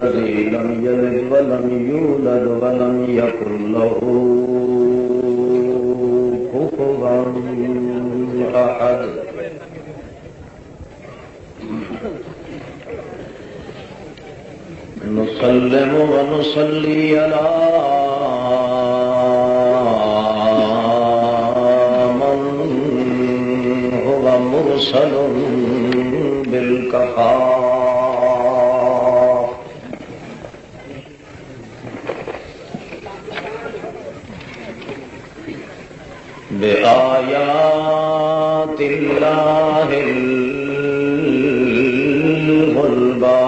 الذي لم يلد ولم يولد ولم يكن له كفوا أحد. نسلم ونصلي على من هو مرسل بالكفاء بآيات الله الغلبى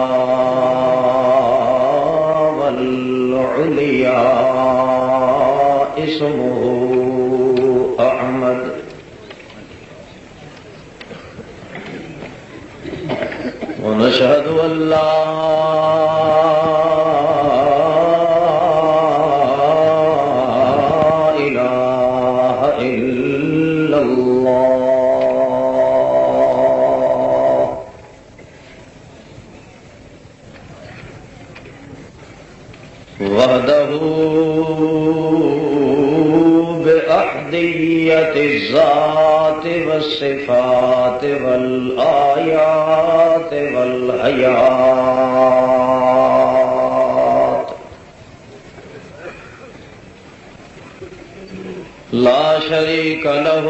والعليا اسمه أحمد. ونشهد أن لا وحده بأحدية الذات والصفات والآيات والحياة، لا شريك له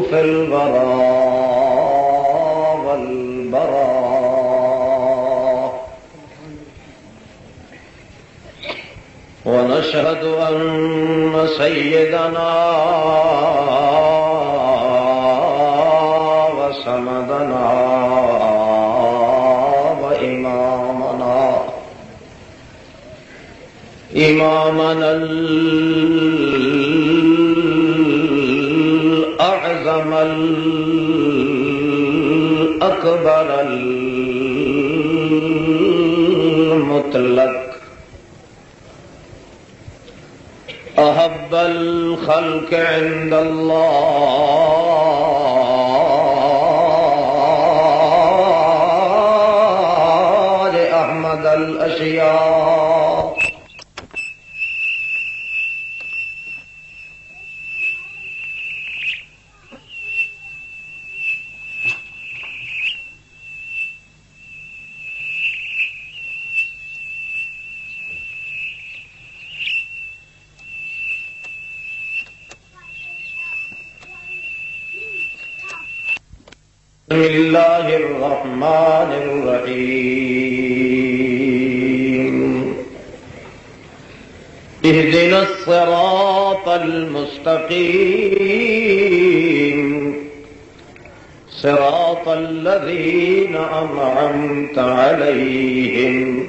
في البراء ونشهد أن سيدنا وسندنا وإمامنا الأعظم الأكبر المطلق أحب الخلق عند الله أحمد الأشياء. بسم الله الرحمن الرحيم. اهدنا الصراط المستقيم صراط الذين أنعمت عليهم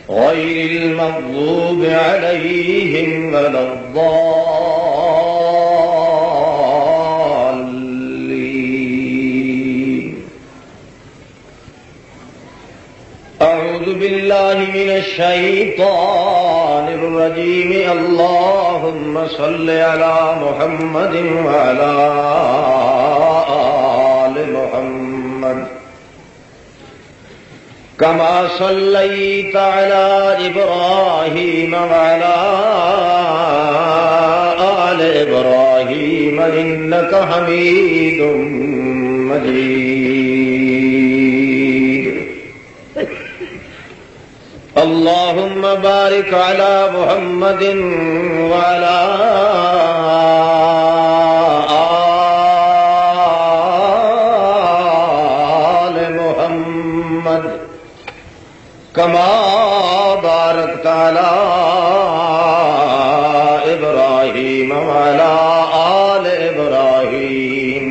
غير المغضوب عليهم ولا أعوذ بالله من الشيطان الرجيم. اللهم صل على محمد وعلى آل محمد كما صليت على إبراهيم وعلى آل إبراهيم إنك حميد مجيد. اللهم بارك على محمد وعلى آل محمد كما باركت على إبراهيم وعلى آل إبراهيم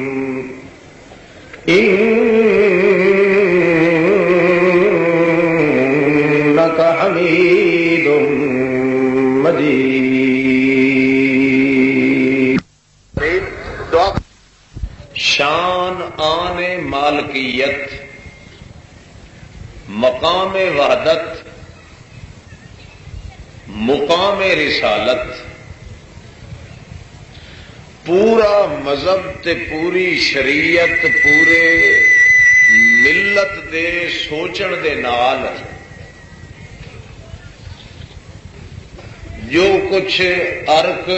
إنك حميد مجيد. شان آن مالکیت، مقام وحدت، مقام رسالت پورا مذہب تے پوری شریعت پورے ملت دے سوچن دے نال جو کچھ ارک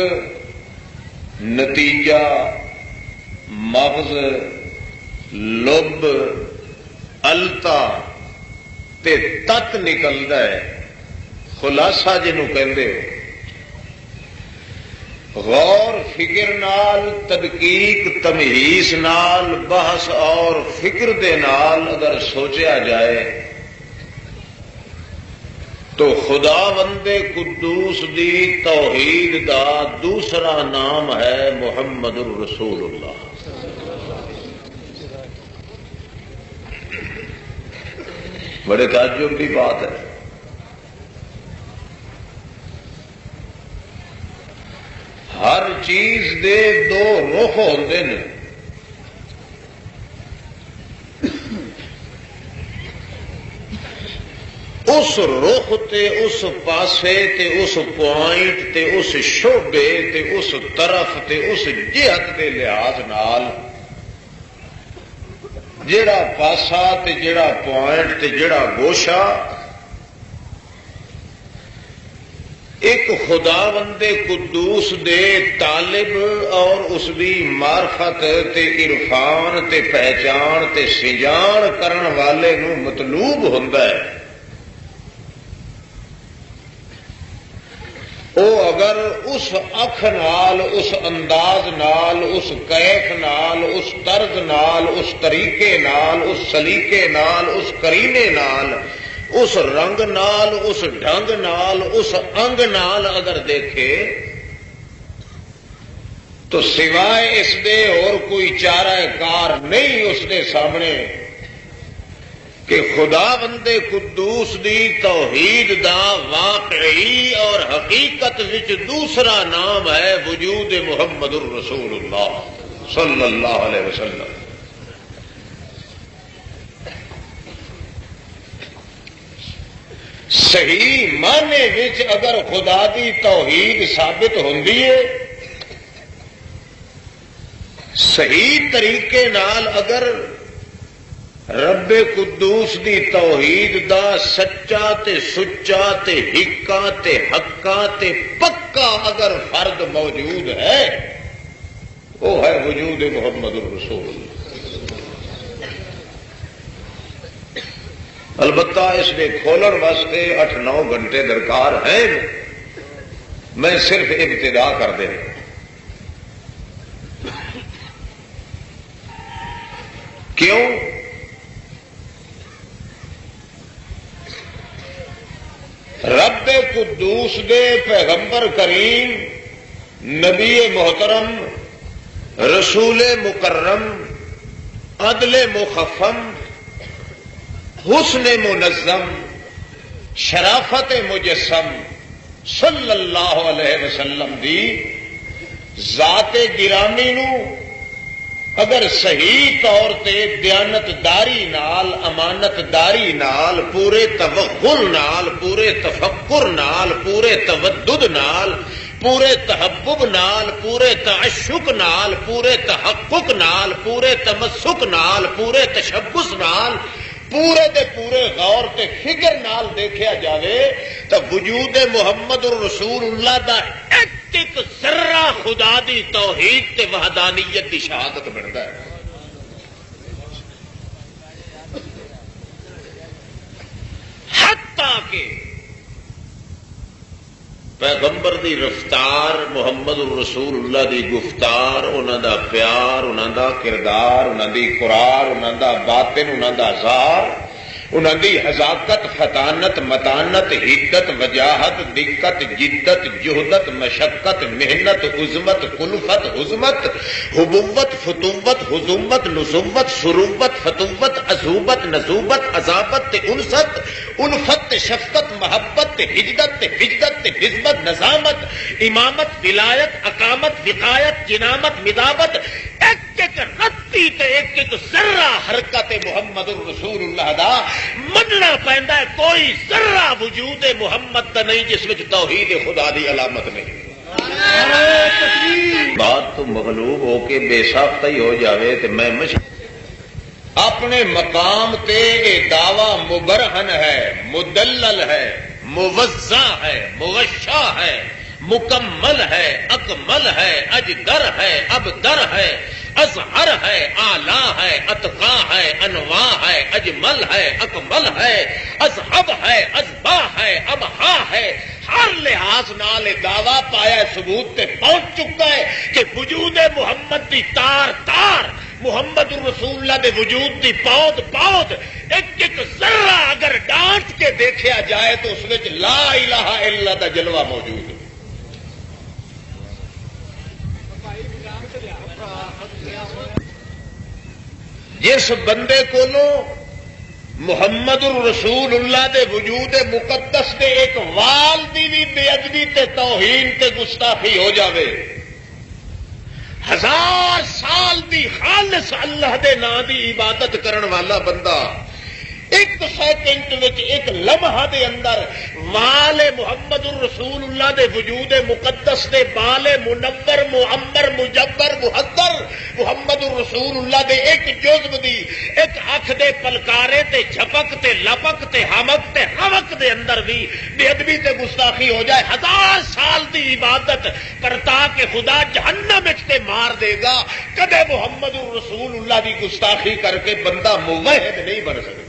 نتیجہ مغز لب التا تے تت نکلدا ہے، خلاصہ جنوں کہندے غور فکر نال تدقیق تمہیز نال بحث اور فکر دے نال اگر سوچیا جائے تو خداوند قدوس دی توحید دا دوسرا نام ہے محمد الرسول اللہ۔ بڑے تعجب کی بات ہے، ہر چیز دے دو رخ ہوندے نے، اس رخ تے اس پاسے تے اس پوائنٹ تے اس شعبے تے اس طرف تے اس جہت دے لحاظ نال جڑا پاسا تے جڑا پوائنٹ تے جڑا گوشہ ایک خداوند قدوس دے طالب اور اس دی معرفت تے عرفان تے پہچان تے سجان کرن والے نو مطلوب ہوندا ہے۔ او اگر اس اکھ نال اس انداز نال اس کیف نال اس طرز نال اس طریقے نال اس سلیقے نال اس کرینے نال اس رنگ نال اس ڈھنگ نال اس انگ نال اگر دیکھے تو سوائے اس دے اور کوئی چارہ کار نہیں اس دے سامنے کہ خداوند قدوس دی توحید دا واقعی اور حقیقت وچ دوسرا نام ہے وجود محمد الرسول اللہ صلی اللہ علیہ وسلم۔ صحیح معنی وچ اگر خدا دی توحید ثابت ہوندی ہے، صحیح طریقے نال اگر رب قدوس دی توحید دا سچا تے سچا تے حقا تے حقا تے پکا اگر فرد موجود ہے وہ ہے وجود محمد الرسول اللہ۔ البتہ اس میں کھولن واسطے 8-9 گھنٹے درکار ہیں، میں صرف ابتدا کر دیں۔ کیوں؟ رب قدوس دے پیغمبر کریم نبی محترم رسول مکرم عدل مخفم حسن منظم شرافت مجسم صلی اللہ علیہ وسلم دی ذات گرامی نو اگر صحیح طور تے دیانت داری نال امانت داری نال پورے توغل نال پورے تفکر نال پورے تودد نال پورے تحبب نال پورے تعشق نال پورے تحقق نال پورے تمسک نال پورے تشبث نال پورے دے پورے غور تے فکر نال دیکھیا جاوے تو وجود محمد الرسول اللہ دا ایک ذرہ خدا دی توحید تے وحدانیت دی شہادت بنتا ہے۔ حتیٰ کہ پیغمبر دی رفتار محمد الرسول اللہ دی گفتار انہاں دا پیار انہاں دا کردار انہاں دی قرار انہاں دا باطن انہاں دا ظاہر انہاں دی حذاقت فطانت متانت حدت وجاہت دقت جدت جہدت مشقت محنت عظمت کلفت حزمت حبوت فتوت حزومت نزوت سروت فتوت عزوبت نزوبت عذابت انست الفت شفقت محبت ہجدت وجدت نسبت نظامت امامت ولایت اقامت وقایت جنامت مداوت ایک ایک رتی تے ایک ایک ذرہ حرکت محمد الرسول اللہ دا مننا پیندا ہے۔ کوئی ذرہ وجود محمد دا نہیں جس وچ توحید خدا دی علامت نہیں۔ بات تو مغلوب ہو کے بے ساختہ ہی ہو جاوے تو میں اپنے مقام تے یہ دعوی مبرہن ہے، مدلل ہے، موزع ہے، موشا ہے، مکمل ہے، اکمل ہے، اجدر ہے، ابدر ہے، اظہر ہے، اعلی ہے، اتقا ہے، انواع ہے، اجمل ہے، اکمل ہے، اذہب ہے، ازبا ہے، ابہا ہے، ہر لحاظ نال دعوی پایا ثبوت تے پہنچ چکا ہے کہ وجود محمد دی تار تار، محمد الرسول اللہ دے وجود دی پود پود، ایک ایک ذرہ اگر ڈانٹ کے دیکھا جائے تو اس میں لا الہ الا اللہ دا جلوہ موجود ہے۔ جس بندے کو محمد الرسول اللہ دے وجود مقدس دے ایک وال دی بھی بے ادبی تے توہین تے گستاخی ہو جاوے، 1000 سال دی خالص اللہ دے نام دی عبادت کرن والا بندہ ایک سیکنڈ وچ ایک لمحہ دے اندر وال محمد الرسول اللہ دے وجود مقدس دے بال منور معمر مجبر محدر محمد الرسول اللہ دے ایک جزو دی ایک اکھ دے پلکارے تے جھپک تے لپک تے ہمک تے حوک دے اندر بھی بے ادبی تے گستاخی ہو جائے، 1000 سال دی عبادت کرتا کہ خدا جہنم وچ تے مار دے گا، کدے محمد الرسول اللہ دی گستاخی کر کے بندہ موحد نہیں بن سکتا۔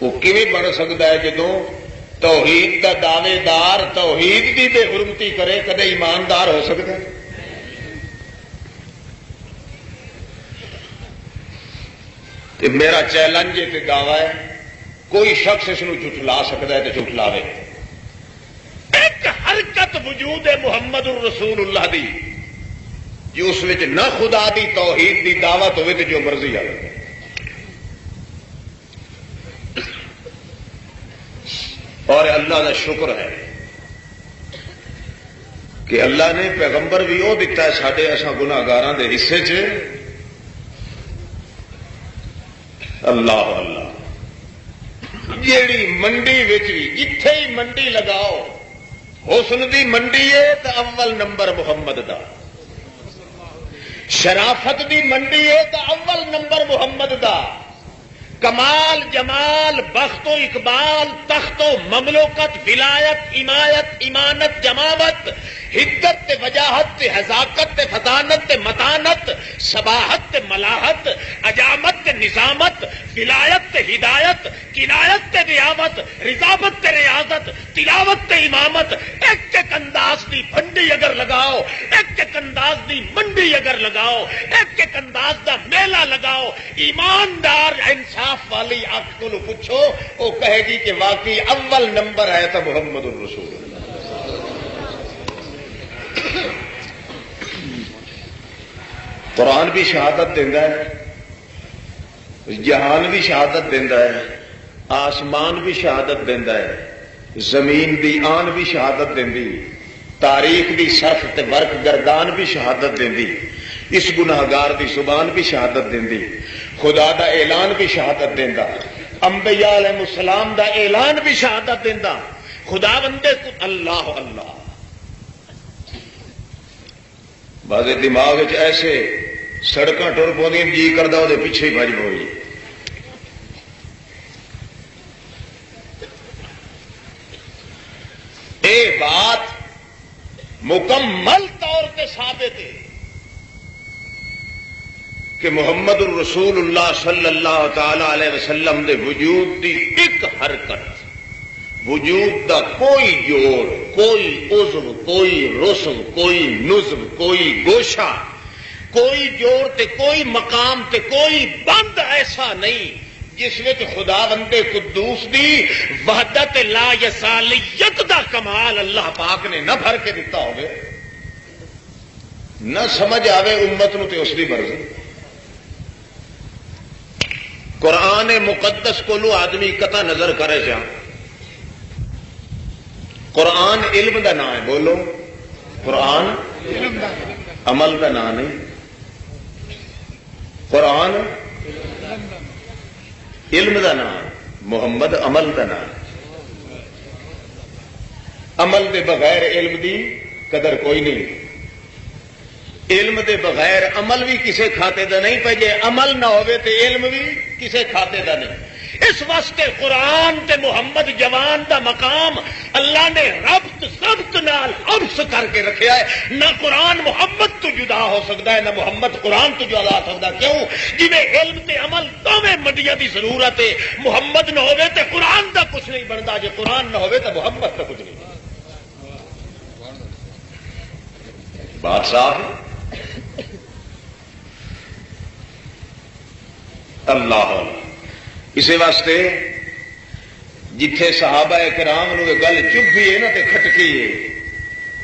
وہ کیویں بن سکتا ہے جدوں توحید کا دعوے دار توحید کی بے حرمتی کرے، کدے ایماندار ہو سکتا ہے؟ تے میرا چیلنج تے دعوی ہے، کوئی شخص اس کو جھٹلا سکتا ہے تو جھٹلاوے۔ ایک حرکت وجود محمد الرسول اللہ دی جو اس وچ نہ خدا دی توحید دی دعوت ہوئے تو جو مرضی آئے۔ اور اللہ کا شکر ہے کہ اللہ نے پیغمبر بھی وہ دیتا ہے ساڈے اساں گناہگاراں دے حصے چ۔ اللہ اللہ، جیڑی منڈی وچ بھی جتھے ہی منڈی لگاؤ حسن دی منڈی ہے تو اول نمبر محمد دا، شرافت دی منڈی ہے تو اول نمبر محمد دا، کمال جمال بخت و اقبال تخت و مملوکت ولایت امایت امانت جماوت حدت تے وجاہت تے حذاقت تے فطانت تے متانت صباحت تے ملاحت عجامت تے نظامت ولایت تے ہدایت کنایت تے ریاوت رضابت تے ریاضت تلاوت تے امامت، ایک ایک انداز دی بھنڈی اگر لگاؤ، ایک ایک انداز دی منڈی اگر لگاؤ، ایک ایک انداز دا میلہ لگاؤ، ایماندار انصاف والی آپ کو پوچھو وہ کہے گی کہ واقعی اول نمبر ہے تو محمد الرسول اللہ۔ قرآن بھی شہادت دینا ہے، جہان بھی شہادت دینا ہے، آسمان بھی شہادت دینا ہے، زمین دی آن بھی شہادت دیندی، تاریخ دی صف تے برق گردان بھی شہادت دیندی، اس گناہگار دی زبان بھی شہادت دیندی، خدا دا اعلان بھی شہادت دیندا، انبیاء علیہ السلام دا اعلان بھی شہادت دیندا، خدا بندے کو اللہ اللہ۔ بعض دماغ ایسے سڑکاں ٹر پوندی جی کردا وہ پیچھے ہی بھج ہوئی۔ یہ بات مکمل طور پہ ثابت ہے کہ محمد الرسول اللہ صلی اللہ تعالی علیہ وسلم دے وجود دی ایک حرکت، وجود دا کوئی جوڑ، کوئی عضو، کوئی رسم، کوئی نظم، کوئی گوشہ، کوئی جوڑ تے کوئی مقام تے کوئی بند ایسا نہیں جس میں خدا بندے قدوس دی وحدت لا یزالیت دا کمال اللہ پاک نے نہ بھر کے دیتا ہوگے، نہ سمجھ آوے امت نو تے اس دی مرضی۔ قرآن مقدس کو لو آدمی قطع نظر کرے جا، قرآن علم دا نام ہے، بولو قرآن عمل دا نام نہیں، قرآن علم دا نام، محمد عمل دا نام۔ عمل دے بغیر علم دی قدر کوئی نہیں. علم دے بغیر عمل بھی کسے کھاتے دا نہیں پہ. جے عمل نہ ہوئے تے علم بھی کسے کھاتے دا نہیں. اس واسطے قرآن تے محمد جوان دا مقام اللہ نے ربط سبت نال حفظ کر کے رکھیا ہے. نہ قرآن محمد تو جدا ہو سکتا ہے، نہ محمد قرآن تو جدا ہو سکتا. کیوں؟ جی علم تے عمل دونوں منڈیاں دی ضرورت ہے. محمد نہ ہوئے تے قرآن دا کچھ نہیں بنتا، جے قرآن نہ ہوئے تے محمد دا کچھ نہیں بنتا. بات صاف ہے. اللہ اسی واسطے جتھے صحابہ کرام نو یہ گل چبھی ہے نا تے کھٹکی ہے،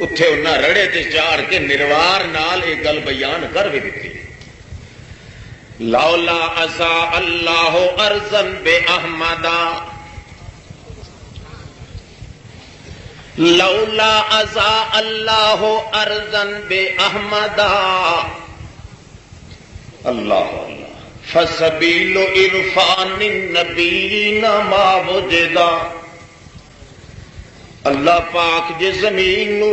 اتے انہاں رڑے تے چاڑ کے نروار نال یہ گل بیان کر بھی دیتی. لولا عزا اللہ ارزن بے احمدا، لولا عزا اللہ ارزن بے احمدا، اللہ فسبیل عرفان النبیین ما وجدا. اللہ پاک جے زمین نو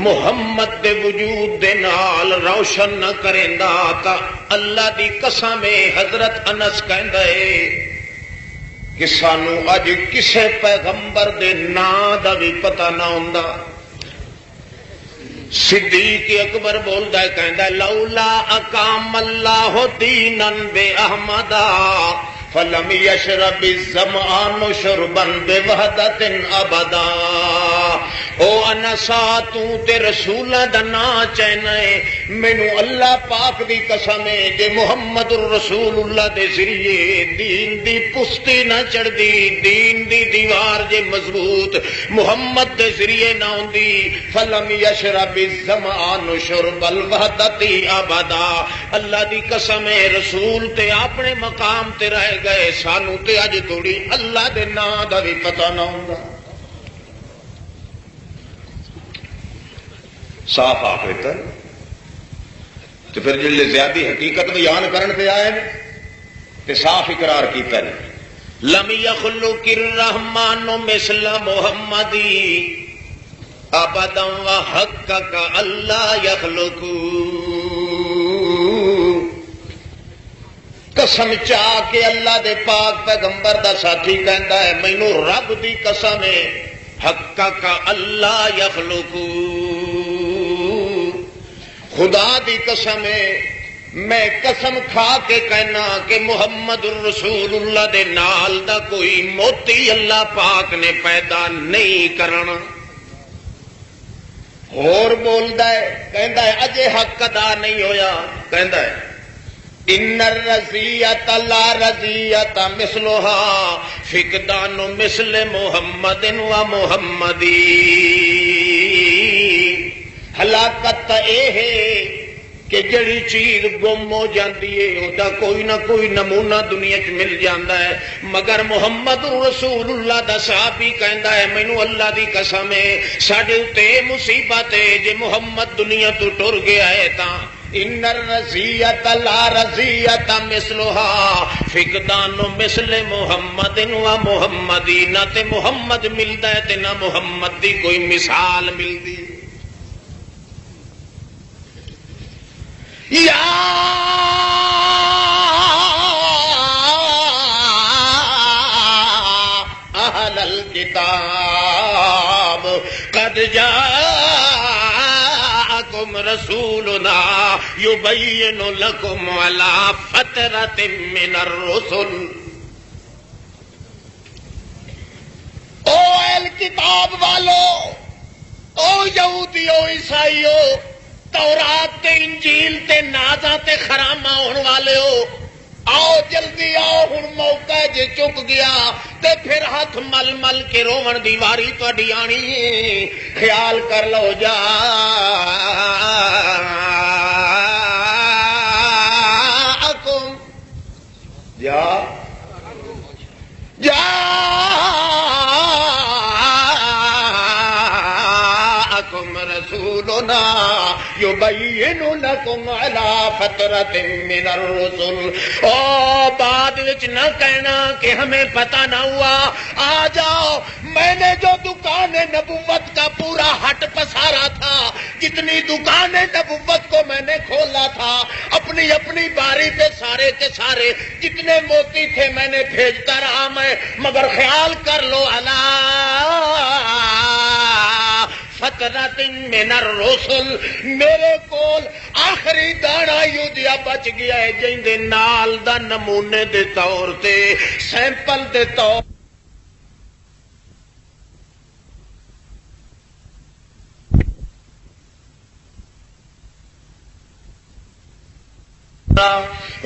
محمد دے وجود دے نال روشن نہ کریندا تا اللہ دی قسم حضرت انس کہندا ہے کہ سانو اج کسے پیغمبر دے نام دا بھی پتہ نہ ہوندا. صدیق اکبر بولدا ہے کہندا لولا اقام اللہ دینا بے احمدا فلم یشرب الظمآن شربا بوحدۃ ابدا. او انسا تو تے رسولاں دا نام چہنا ہے، مینوں اللہ پاک دی قسم ہے جے محمد الرسول اللہ دے ذریعے دین دی پشتی نہ چڑھدی، دین دی دیوار جے مضبوط محمد دے ذریعے نہ ہوندی، فلم یشرب الظمآن شرب الوحدۃ ابدا. اللہ دی قسم ہے رسول تے اپنے مقام تے رہ گئے، سانو تے اج تھوڑی اللہ دے نام دا بھی پتہ نہ ہوندا. صاف آخرت تو پھر جلے زیادی حقیقت بیان کرن پہ آئے تے صاف اقرار کیتا ہے لم یخلق الرحمن مثل محمدی ابدا وحقق اللہ یخلق. قسم چاہ کے اللہ دے پاک پیغمبر دا ساتھی کہندا ہے مینوں رب دی قسم ہے حقق اللہ یخلق. خدا دی قسم ہے میں قسم کھا کے کہنا کہ محمد الرسول اللہ دے نال دا کوئی موتی اللہ پاک نے پیدا نہیں کرنا. اور بولدا ہے کہندا ہے اجے حق ادا نہیں ہویا، کہندا ہے ان الرزیۃ لا رزیۃ مثلها فقدان مثل محمد و محمدی. ہلاکت اے ہے کہ جڑی چیز گم ہو جاتی ہے وہ کوئی نہ کوئی نمونہ دنیا چ مل جاتا ہے، مگر محمد رسول اللہ دا صحابی کہندا ہے مینوں اللہ دی قسم ہے ساڈے تے مصیبت ہے جے محمد دنیا تو ٹر گیا ہے تاں ان الرزیۃ لا رزیۃ مثلها فقدان مثل محمد و محمدی. نہ تے محمد ملدا ہے تے نہ محمد دی کوئی مثال ملدی. یا اہل الکتاب قد جاءکم رسولنا یبین لکم علی فترۃ من الرسل. او اہل کتاب والو، او یہودیو عیسائیو، تورات تے انجیل تے نازاں تے خراماں ہون والے ہو، آؤ جلدی آؤ، ہن موقع جے چک گیا تے پھر ہاتھ مل مل کے روون دی واری تہاڈی آنی ہے. خیال کر لو جا اکم جا جا رسولنا یبین لکم علی فترۃ من الرسل، او بعد وچ نہ کہنا کہ ہمیں پتہ نہ ہوا، آ جاؤ، میں نے جو دکان نبوت کا پورا ہٹ پسارا تھا، جتنی دکان نبوت کو میں نے کھولا تھا، اپنی اپنی باری پہ سارے کے سارے جتنے موتی تھے میں نے بھیجتا رہا میں، مگر خیال کر لو اللہ فترۃ من الرسل، میرے کول آخری دانا یوں جیا بچ گیا ہے جن دے نال دا نمونے دے طور تے سیمپل دے طور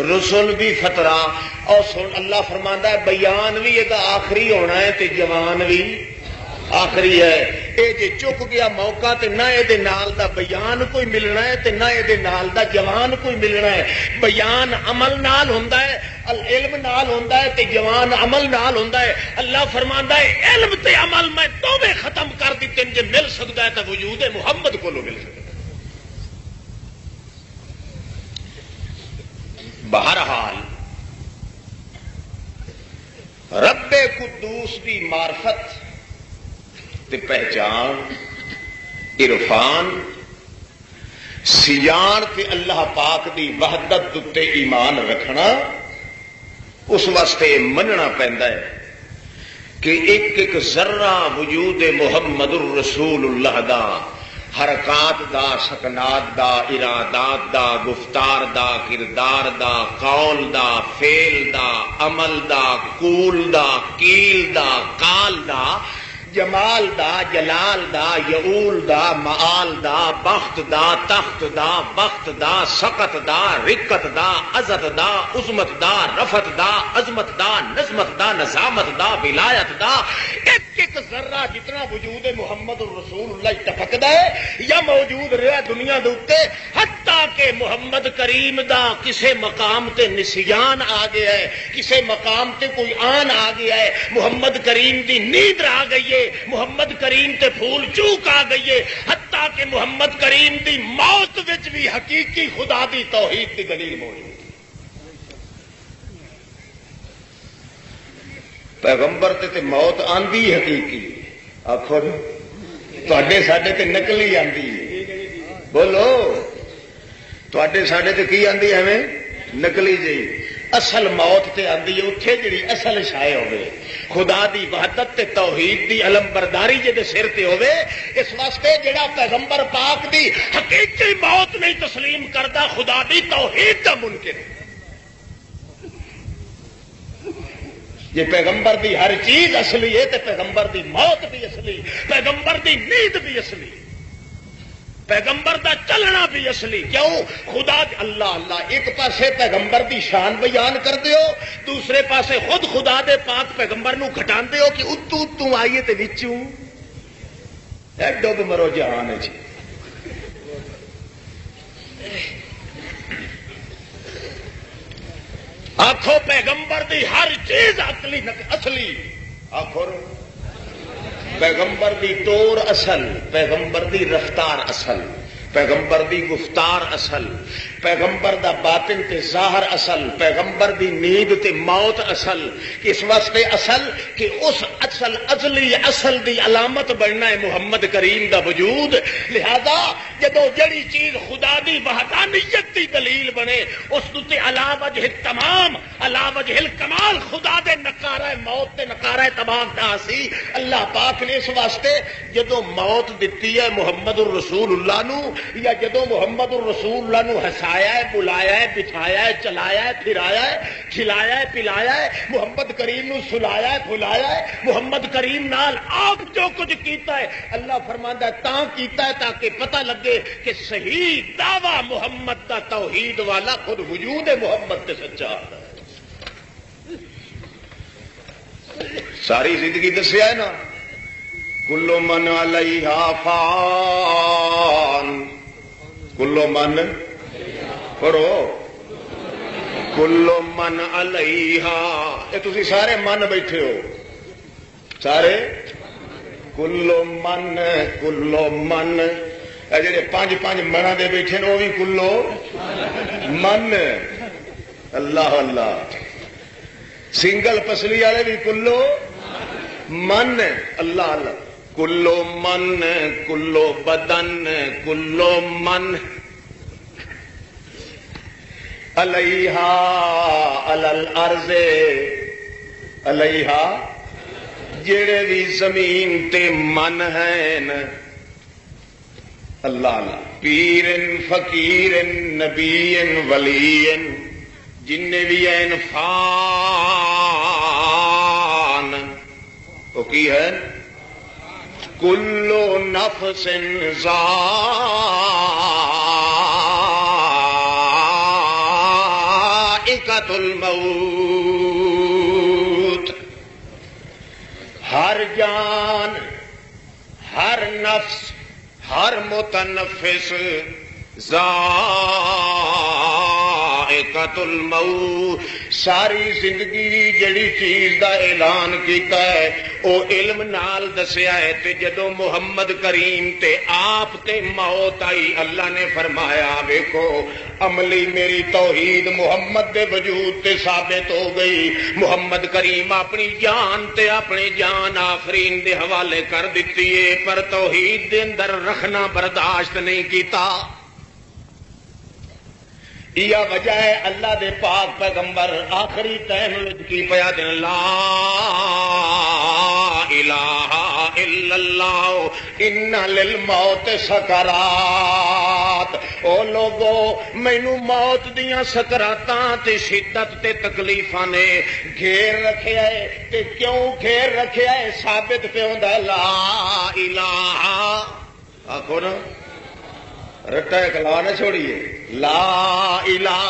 رسول بھی فترہ، اور سن اللہ فرماندا ہے بیان بھی یہ آخری ہونا ہے تے جوان بھی آخری ہے۔ اے جے چک گیا موقع تے نہ اے نال دا بیان کوئی ملنا ہے تے نہ اے نال دا جوان کوئی ملنا ہے۔ بیان عمل نال ہوندا ہے، علم نال ہوندا ہے تے جوان عمل نال ہوندا ہے۔ اللہ فرماندا ہے علم تے عمل میں دوویں ختم کر دتے جے مل سکدا ہے تے وجود محمد کولوں مل سکدا ہے۔ بہرحال رب قدوس دی معرفت تے پہچان، عرفان، سیان تے اللہ پاک دی وحدت تے ایمان رکھنا، اس واسطے مننا پیندا ہے کہ ایک ایک ذرہ وجود محمد الرسول اللہ دا، حرکات دا، سکنات دا، ارادات دا، گفتار دا، کردار دا، قول دا، فعل دا، عمل دا، قول دا، قیل دا، قال دا، جمال دا، جلال دا، یعول دا، معال دا، بخت دا، تخت دا، بخت دا، سقط دا، رکت دا، عزت دا، عظمت دا، رفت دا، عظمت دا، نظمت دا، نظامت دا، ولایت دا، ایک ایک ذرہ جتنا وجود محمد الرسول اللہ ٹپکدا ہے یا موجود رہا دنیا دے اوتے، حتیٰ کہ محمد کریم دا کسے مقام تے نسیان آ گیا ہے، کسے مقام تے کوئی آن آ گیا ہے، محمد کریم دی نیند آ گئی ہے، محمد کریم تے پھول چوک آ گئی ہے، حتیٰ کہ محمد کریم دی موت وچ بھی حقیقی خدا دی توحید دی دلیل موجود۔ پیغمبر تے موت آندی حقیقی، آخو تے ساڈے تے نقلی آندی ہے، بولو تے ساڈے تے کی آندی ہے ہمیں نقلی جی، اصل موت تے آندی ہے اتھے جڑی اصل شائع ہوے، خدا دی وحدت تے توحید دی علم برداری جے دے سر تے ہوے، اس واسطے جڑا پیغمبر پاک دی حقیقی موت نہیں تسلیم کردا خدا دی توحید دا منکر ہے۔ یہ پیغمبر دی ہر چیز اصلی ہے تے پیغمبر دی موت بھی اصلی، پیغمبر دی نیند بھی اصلی، پیغمبر دا چلنا بھی اصلی۔ کیوں؟ خدا اللہ اللہ ایک پاسے پیغمبر دی شان بیان کر دیو، دوسرے پاسے خود خدا دے پاک پیغمبر نو گھٹان دیو کہ اتو اتو آئیے تے وچوں ایڈو بھی مرو جہان ہے جی۔ آخو پیغمبر دی ہر چیز اصلی، آخو پیغمبر دی طور اصل، پیغمبر دی رفتار اصل، پیغمبر دی گفتار اصل، پیغمبر دا باطن تے ظاہر اصل، پیغمبر دی نیند تے موت اصل۔ اس واسطے اصل کہ اس اصل ازلی اصل دی علامت بننا ہے محمد کریم دا وجود۔ لہذا جدو جڑی چیز خدا دی وحدانیت دی دلیل بنے اس تے علا وجہ تمام، علا وجہ الکمال خدا دے نکارہ موت تے نکارہ تمام تاسی۔ اللہ پاک نے اس واسطے جدو موت دتی ہے محمد الرسول اللہ نو، یا جدو محمد الرسول اللہ نو ہسایا ہے، بلایا ہے، بٹھایا ہے، چلایا ہے، پھرایا ہے، کھلایا ہے، پلایا ہے، محمد کریم نو سلایا ہے، بھلایا ہے، محمد کریم نال آپ جو کچھ کیتا ہے اللہ فرماندا ہے تاں کیتا ہے تاکہ پتہ لگے کہ صحیح دعویٰ محمد دا توحید والا خود وجود محمد تے سچا ہے۔ ساری زندگی دسیا ہے نا، کلو من علیہا فان، کلو من پڑھو، کلو من علیہا، یہ تسی سارے من بیٹھے ہو، سارے کلو من جڑے 5 منا دے بیٹھے وہ بھی کلو من. اللہ اللہ. سنگل پسلی والے بھی کلو من. اللہ اللہ. کلو من کلو بدن کلو من علیہا علی الارض علیہا جڑے بھی زمین تے من ہیں. اللہ اللہ. پیر فقیر نبی ولی جن بھی ہیں فان وہ کی ہے کلو نفس ذائقۃ الموت. ہر جان ہر نفس ہر متنفس ذائقۃ الموت. ساری زندگی جڑی چیز دا اعلان کیتا ہے او علم نال دسیا ہے. تے جدو محمد کریم تے آپ تے موت آئی اللہ نے فرمایا ویکھو عملی میری توحید محمد دے وجود تے ثابت ہو گئی. محمد کریم اپنی جان تے اپنی جان آفرین دے حوالے کر دیتی ہے پر توحید دے اندر رکھنا برداشت نہیں کیتا. یہ وجہ ہے اللہ دے پاک پیغمبر آخری ٹائم کی پیا دن لا الہ الا اللہ ان للموت سکرات. او لوگو مینوں موت دیاں سکراتاں تے شدت تے تکلیفاں نے گھیر رکھیا ہے. تے کیوں گھیر رکھیا ہے ثابت پہ ہوندا لا الہ. آکھو نا رٹا کلا نہ چھوڑیے. لا الہ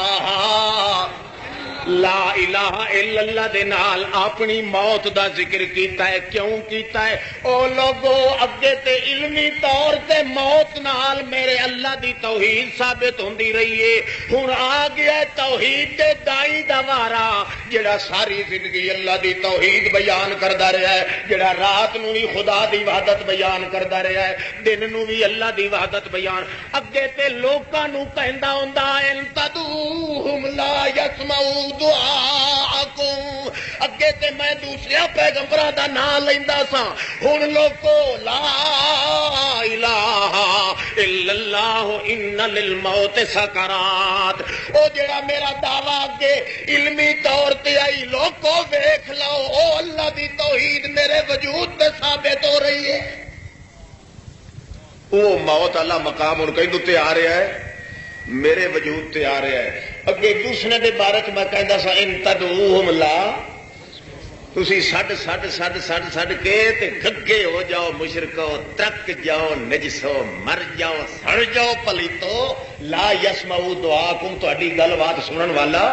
لا الہ الا اللہ دے نال اپنی موت دا ذکر کیتا ہے. کیوں کیتا ہے؟ او لوگو اگے تے علمی طور تے موت نال میرے اللہ دی توحید ثابت ہوندی رہی ہے. ہن آ گیا توحید دے دائی دا وارا جڑا ساری زندگی اللہ دی توحید بیان کردا رہیا ہے. جڑا رات نو بھی خدا دی وحدت بیان کردا رہیا ہے دن نو بھی اللہ دی وحدت بیان. اگے تے لوکاں نو کہندا ہوندا ان تدعوہم لا یسمعوا دعاءکم. اگے تے میں دوسرے پیغمبراں دا نام لیندا سا. ہن لوکو لا الہ الا اللہ ان للموت سکرات. او جڑا میرا دعویٰ اگے علمی طور تے آئی لوکو ویکھ لو او اللہ دی توحید میرے وجود تے ثابت ہو رہی ہے. وہ موت اللہ مقام ان کہیں تے آ رہا ہے میرے وجود تے آ رہا ہے. اگے دوسرے دے بارے میں کہندا سا ان تدعوہم لا تسی سڈ کے تے گگے ہو جاؤ مشرکو ترک جاؤ نجسو مر جاؤ سڑ جاؤ پلیتو لا یسمعوا دعاکم. تہاڈی گل بات سنن والا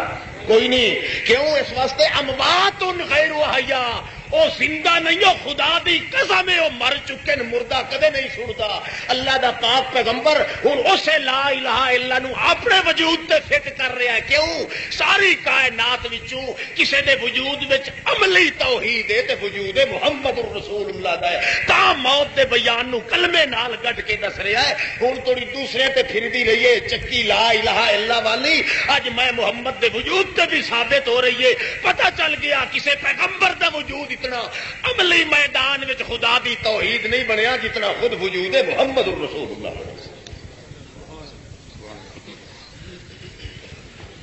کوئی نہیں. کیوں؟ اس واسطے اموات غیر احیاء. وہ زندہ نہیں ہو خدا دی قسم ہے وہ مر چکے نے. مردہ کدے نہیں سنتا. اللہ دا پاک پیغمبر ہن اسے لا الہ الا نو اپنے وجود تے فٹ کر رہا ہے. کیوں؟ ساری کائنات وچوں کسے دے وجود وچ عملی توحید ہے تے وجود محمد رسول اللہ دا ہے. تا موت دے بیان نو کلمے نال گڈ کے دس رہا ہے. ہن تھوڑی دوسرے تے پھردی رہی ہے چکی لا الہ الا والی. اج میں محمد دے وجود تے بھی ثابت ہو رہی ہے. پتہ چل گیا کسے پیغمبر دا وجود اتنا عملی میدان وچ خدا دی توحید نہیں بنیا جتنا خود وجود ہے محمد رسول اللہ.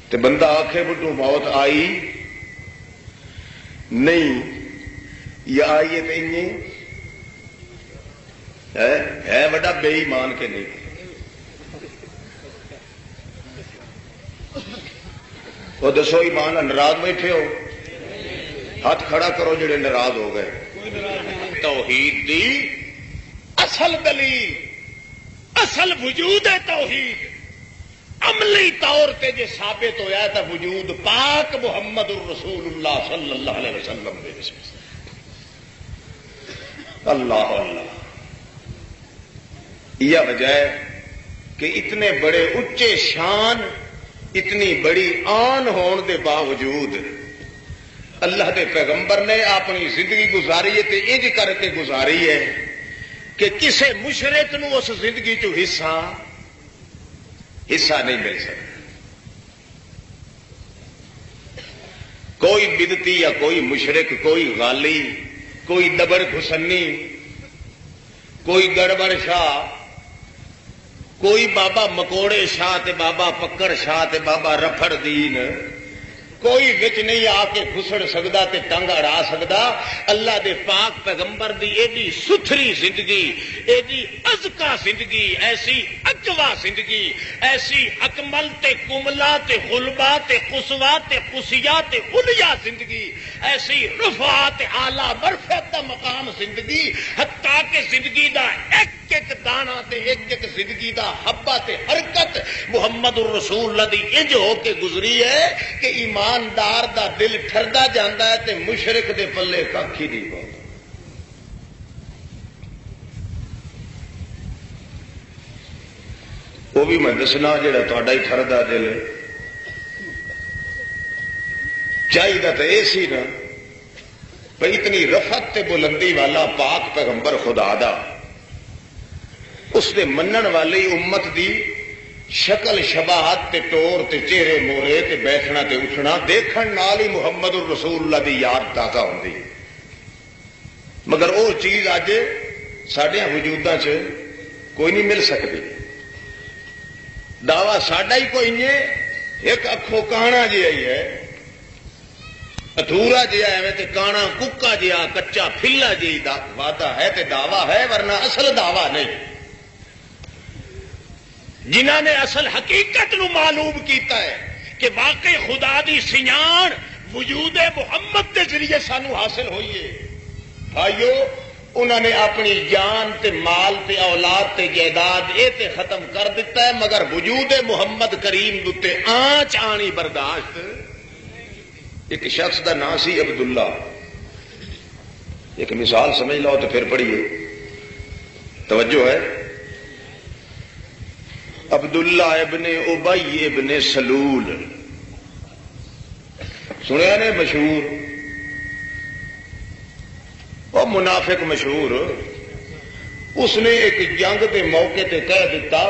تے بندہ آخے بٹو موت آئی نہیں یا آئیے تو ہے بڑا بے ایمان کے نہیں. وہ دسو ایمان ناراض بیٹھے ہو ہاتھ کھڑا کرو جڑے ناراض ہو گئے. توحید دی اصل دلیل اصل وجود ہے توحید. عملی طور پہ جے ثابت ہویا ہے تو وجود پاک محمد الرسول اللہ صلی اللہ علیہ وسلم دے. اللہ اللہ. یہ وجہ ہے کہ اتنے بڑے اچے شان اتنی بڑی آن ہون دے باوجود اللہ دے پیغمبر نے اپنی زندگی گزاری ہے تے انج کر کے گزاری ہے کہ کسے مشرک نو اس زندگی چ حصہ نہیں مل سکتا. کوئی بدتی یا کوئی مشرک، کوئی غالی، کوئی دبڑ گھسنی، کوئی گڑبڑ شاہ، کوئی بابا مکوڑے شاہ تے بابا پکڑ شاہ تے بابا رفڑ دین، کوئی وچ نہیں آ کے گھسڑ سکدا تے ٹنگ اڑا سکدا. اللہ دے پاک پیغمبر دی ایڈی ستھری زندگی، ایڈی ازکا زندگی، ایسی اجوا زندگی، ایسی اکمل تے کملا تے غلبا تے قصوا تے قصیا تے علیا زندگی، ایسی رفع تے اعلی مرفعت دا مقام زندگی، حتیٰ کہ زندگی دا ایک ایک دانا تے ایک ایک زندگی دا حبہ تے حرکت محمد الرسول اللہ دی انج ہو کے گزری ہے کہ ایماندار دا دل ٹھردا جاندا ہے تے مشرک دے پلے کھ ہی نہیں پوندا. وہ بھی میں دسنا جڑا تہاڈا ہی ٹھردا دل چاہیے تو یہ سی نا بھئی اتنی رفعت تے بلندی والا پاک پیغمبر خدا دا، اس دے منن والی امت دی شکل شباہت تے ٹور تے چہرے مورے تے بیٹھنا تے اٹھنا دیکھن نال ہی محمد الرسول اللہ دی یاد تازہ ہوندی. مگر وہ چیز اج ساڈے وجوداں چ کوئی نہیں مل سکتی. دعوی ساڈا ہی کوئی نہیں، ایک اکھوں کانا جہا ہی ہے، ادھورا جہا ایویں تے کانا ککا جہا کچا پھلا جی وعدہ ہے تے دعوی ہے، ورنہ اصل دعوی نہیں. جنہاں نے اصل حقیقت نو معلوم کیتا ہے کہ واقعی خدا دی سیان وجود محمد کے ذریعے سانو حاصل ہوئی ہے، بھائیو انہوں نے اپنی جان تے مال تے اولاد تے جائیداد یہ تے ختم کر دیتا ہے، مگر وجود محمد کریم دے آنچ آنی برداشت. ایک شخص دا نام سی عبداللہ، ایک مثال سمجھ لو تو پھر پڑھیے، توجہ ہے. عبداللہ ابن ابی ابن سلول سنیا نے، مشہور اور منافق مشہور. اس نے ایک جنگ کے موقع تے کہہ دیتا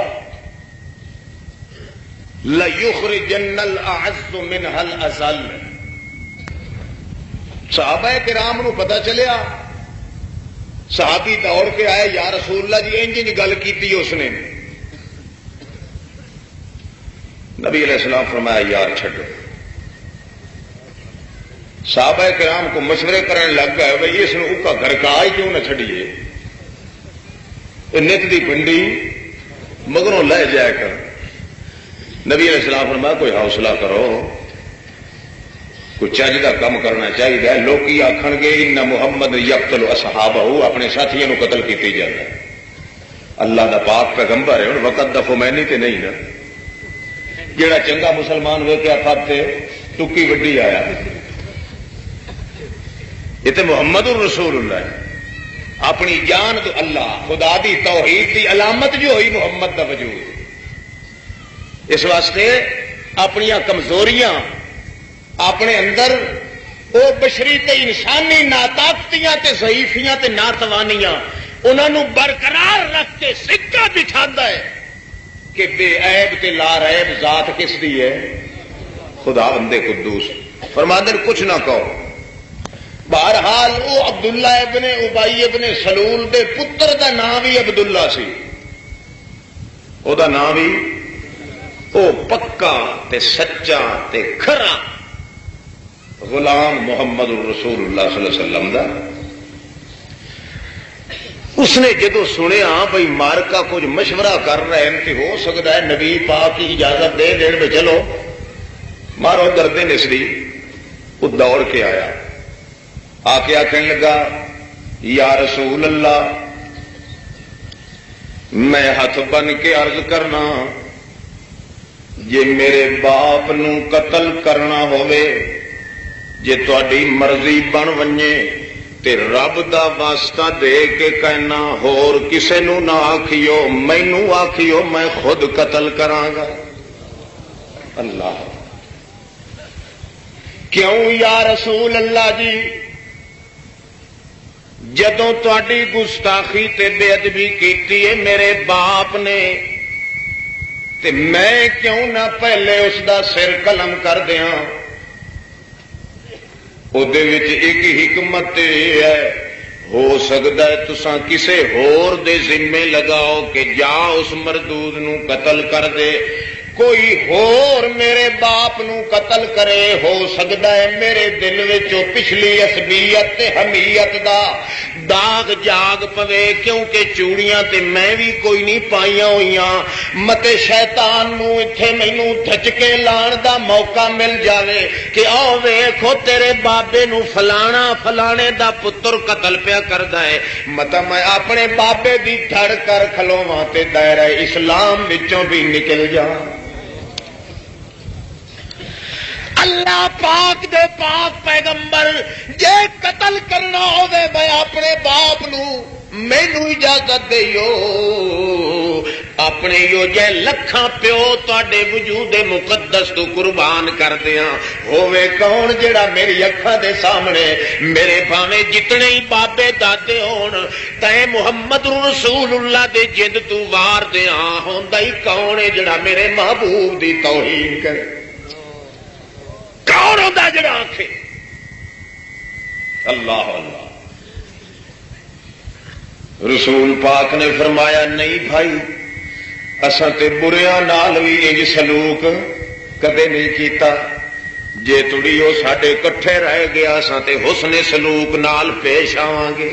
لَيُخْرِجَنَّ الْأَعَزُّ مِنْهَا الْأَذَلَّ. صحابہ کرام نو پتہ چلیا، صحابی دوڑ کے آئے، یا رسول اللہ جی انج گل کیتی اس نے. نبی علیہ السلام فرمایا یار چھڈو. صحابہ کرام کو مشورے کرنے لگ گئے بھائی اس نے اکا گھرکا ہی کیوں نہ چھڑیے، نت دی پنڈی مگروں لے جائے کر. نبی علیہ السلام فرمایا کوئی حوصلہ کرو، کوئی چج کا کام کرنا چاہیے. لوگ آخن گے ان محمد یقتل اصحابہ، اپنے ساتھیوں کو قتل کیتی جاتا ہے. اللہ دا پاک پیغمبر ہے، وقت دفو میں نہیں تے نہیں نا. جیڑا چنگا مسلمان ویکیا پھاتے ٹکی وڈی آیا. یہ تو محمد الرسول اللہ ہے. اپنی جان تو اللہ خدا دی توحید دی علامت جو ہوئی محمد دا وجود. اس واسطے اپنی کمزوریاں اپنے اندر وہ بشری تے انسانی ناطاقتیاں تے ضعیفیاں تے ناتوانیاں انہوں برقرار رکھ کے سکہ بٹھاتا ہے کہ بے عیب تے لا ریب ذات کس دی ہے؟ خدا بندے قدوس. فرماندے کچھ نہ کہو. بہرحال وہ عبداللہ ابن ابی ابن سلول دے پتر دا نام بھی عبداللہ سی. او دا نام بھی او پکا تے سچا تے کھرا غلام محمد الرسول اللہ صلی اللہ علیہ وسلم دا. اس نے جدو سنیا بھائی مارکا کچھ مشورہ کر رہے ہیں کہ ہو سکتا ہے نبی پاک کی اجازت دے دین میں چلو مارو دردے نسلی. وہ دوڑ کے آیا، آ کے آخنے لگا یا رسول اللہ میں ہاتھ بن کے عرض کرنا جے میرے باپ نو قتل کرنا ہوئے، جے تہاڈی مرضی بن ونجے تے رب دا واسطہ دے کے کہنا ہور کسے نو نہ آکھیو، مینوں آکھیو میں خود قتل کراں گا. اللہ کیوں یا رسول اللہ جی؟ جدوں تہاڈی گستاخی تے بے ادبی کیتی ہے میرے باپ نے تے میں کیوں نہ پہلے اس دا سر قلم کر دیاں؟ او دے وچ ایک حکمت ہے، ہو سکتا ہے تساں کسے ہور دے ذمے لگاؤ کہ جا اس مردود نو قتل کر دے، کوئی ہور میرے باپ نو قتل کرے، ہو سکتا ہے میرے دل وچوں پچھلی عصبیت تے حمیت دا داغ جاگ پوے، کیونکہ چوڑیاں تے میں بھی کوئی نہیں پائیاں ہوئیاں، متے شیطان نو ایتھے مینوں دھچکے لان دا موقع مل جاوے کہ آؤ ویکھو تیرے بابے نو فلانا فلانے دا پتر قتل پیا کردا ہے، متا میں اپنے بابے دی دھڑ کر کھلوواں تے دائرہ اسلام وچوں بھی نکل جا۔ اللہ پاک دے پاک پیغمبر جے قتل کرنا ہوے میں اپنے باپ نو مینوں اجازت دیو، اپنے یو جے لکھاں پیو تواڈے وجود مقدس تو قربان کر دیاں، ہوے کون جڑا میری اکھاں دے سامنے میرے بھاویں جتنے ہی بابے دادے ہون تے محمد رسول اللہ دے جد تو وار دیاں، ہوندا ہی کون ہے جڑا میرے محبوب دی توہین کرے؟ کون ہوتا جڑا آنکھے؟ اللہ اللہ۔ رسول پاک نے فرمایا نہیں بھائی، اساں تے بریاں نال بھی انج سلوک کدے نہیں کیتا، جے تڑی وہ ساڈے کٹھے رہ گیا اساں تے حسن سلوک نال پیش آواں گے،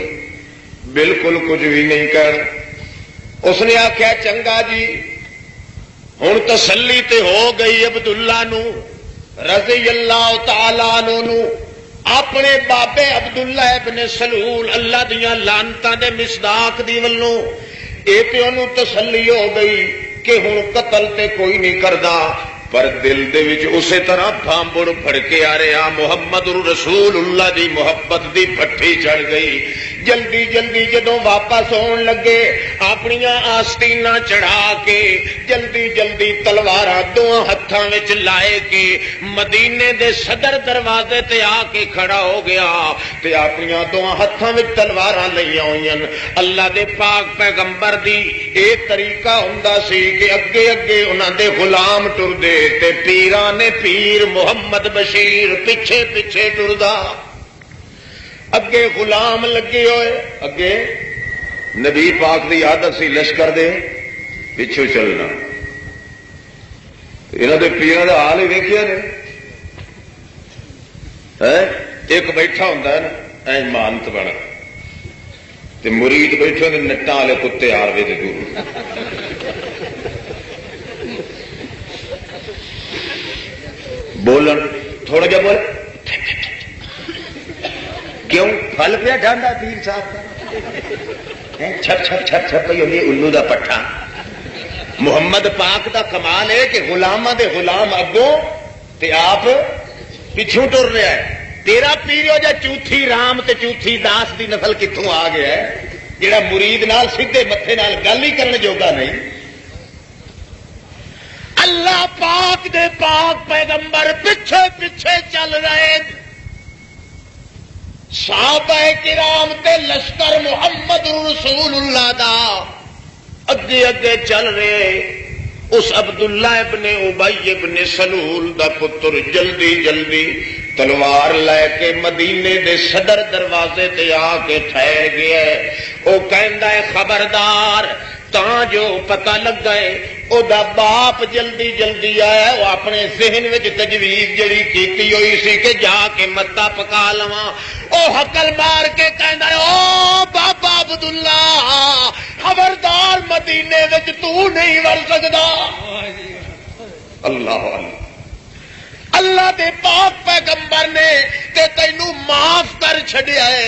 بالکل کچھ بھی نہیں کر۔ اس نے آخیا چنگا جی ہن تسلی تے ہو گئی عبداللہ نو رضی اللہ تعالی عنہ، اپنے بابے عبداللہ ابن سلول اللہ دیاں لعنتاں دے مصداق دی ولوں اے تے انہوں تسلی ہو گئی کہ ہن قتل تے کوئی نہیں کردا، پر دل دے وچ اسی طرح بھامبڑ پھڑکے آ رہا، محمد رسول اللہ دی محبت دی بھٹی چڑھ گئی۔ جلدی جلدی جدوں واپس ہون لگے اپنیاں آستیناں چڑھا کے جلدی جلدی تلواراں دوواں ہتھاں وچ لائے کے مدینے دے صدر دروازے تے آ کے کھڑا ہو گیا تے اپنیاں دوواں ہتھاں وچ تلواراں لئیاں ہوئیاں۔ اللہ دے پاک پیغمبر دی اے طریقہ ہوندا سی کہ اگے اگے انہاں دے غلام ٹردے تے پیران پیر محمد بشیر پیچھے پیچھے ٹردا، اگے غلام لگے ہوئے، اگے نبی پاک دی عادت سی لشکر دے پیچھے چلنا۔ انہاں دے پیراں دا حال ہی ویکھیا نے، ایک بیٹھا ہوندا ہے نا اے مانت بنا تے مرید بیٹھے ہوندے نٹاں والے کتے آروے دے دور، بولن تھوڑا جا بول کیوں پھل پیا ڈانڈا پیر صاحب کا چھپ چھپ چھپ چھپ پی ہوئی الو دا پٹھا۔ محمد پاک دا کمال ہے کہ غلاماں دے غلام اگوں تے آپ پچھوں ٹر رہا ہے۔ تیرا پیر ہو جا چوتھی رام تے چوتھی داس دی نسل کتوں آ گیا ہے جڑا مرید نال سیدھے متھے نال گل ہی کرنے جوگا نہیں۔ اللہ پاک دے پاک پیغمبر پیچھے پیچھے چل رہے، صحابہ کرام تے لشکر محمد رسول اللہ دا اگے اگے چل رہے۔ اس عبداللہ ابن ابی ابن سلول دا پتر جلدی جلدی تلوار لے کے مدینے دے صدر دروازے تے آ کے ٹھہر گیا۔ وہ کہندا ہے خبردار، تاں جو پتہ لگ گئے او دا باپ جلدی جلدی آیا، وہ اپنے ذہن وچ تجویز جڑی کیتی ہوئی سی کہ جا کے متا پکا لواں، او حقل مار کے کہندا ہے او بابا عبداللہ خبردار مدینے وچ تو نہیں ول سکدا۔ اللہ اللہ دے پاک پیغمبر نے تے تینوں معاف کر چھڈیا ہے،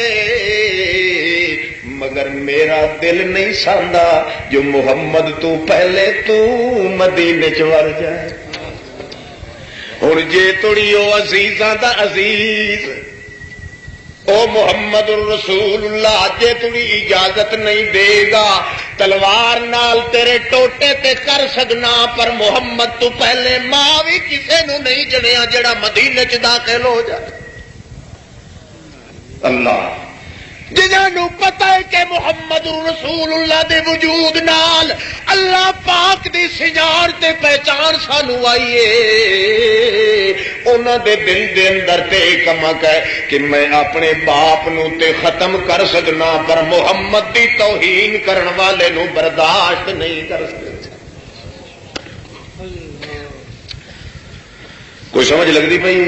مگر میرا دل نہیں ساندا جو محمد تو پہلے تو مدینے چ ور جائے۔ ہن جے تڑی او عزیزاں دا عزیز او محمد الرسول اللہ جے تڑی اجازت نہیں دے گا تلوار نال تیرے ٹوٹے تے کر سکنا، پر محمد تو پہلے ماں بھی کسے نو نہیں جڑیا جڑا مدینے چ داخل ہو جائے۔ اللہ جنہوں پتہ ہے کہ محمد رسول اللہ دے وجود نال اللہ پاک دی سجان تے پہچان سانو آئیے، انہاں دے دل دے اندر تے کمک ہے کہ میں اپنے باپ نو تے ختم کر سکنا، پر محمد دی توہین کرن والے نو برداشت نہیں کر سکتا۔ کوئی سمجھ لگتی پئی؟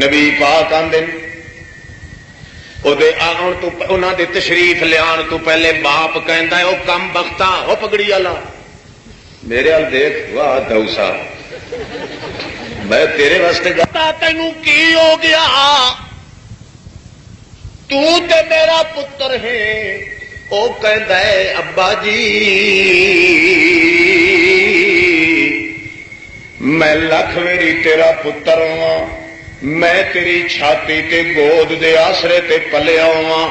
نبی پاک آندے انہاں دے تشریف لیان تو پہلے باپ کہندا ہے او کم بختا او پگڑی والا میرے ال دیکھ، واہ دوسا میں تیرے واسطے گتا، تینوں کی ہو گیا؟ تو تے میرا پتر ہے۔ او کہندا ہے ابا جی میں لکھ میری تیرا پتر ہاں، میں تیری چھاتی تے گود دے آسرے تے پلیا ہاں،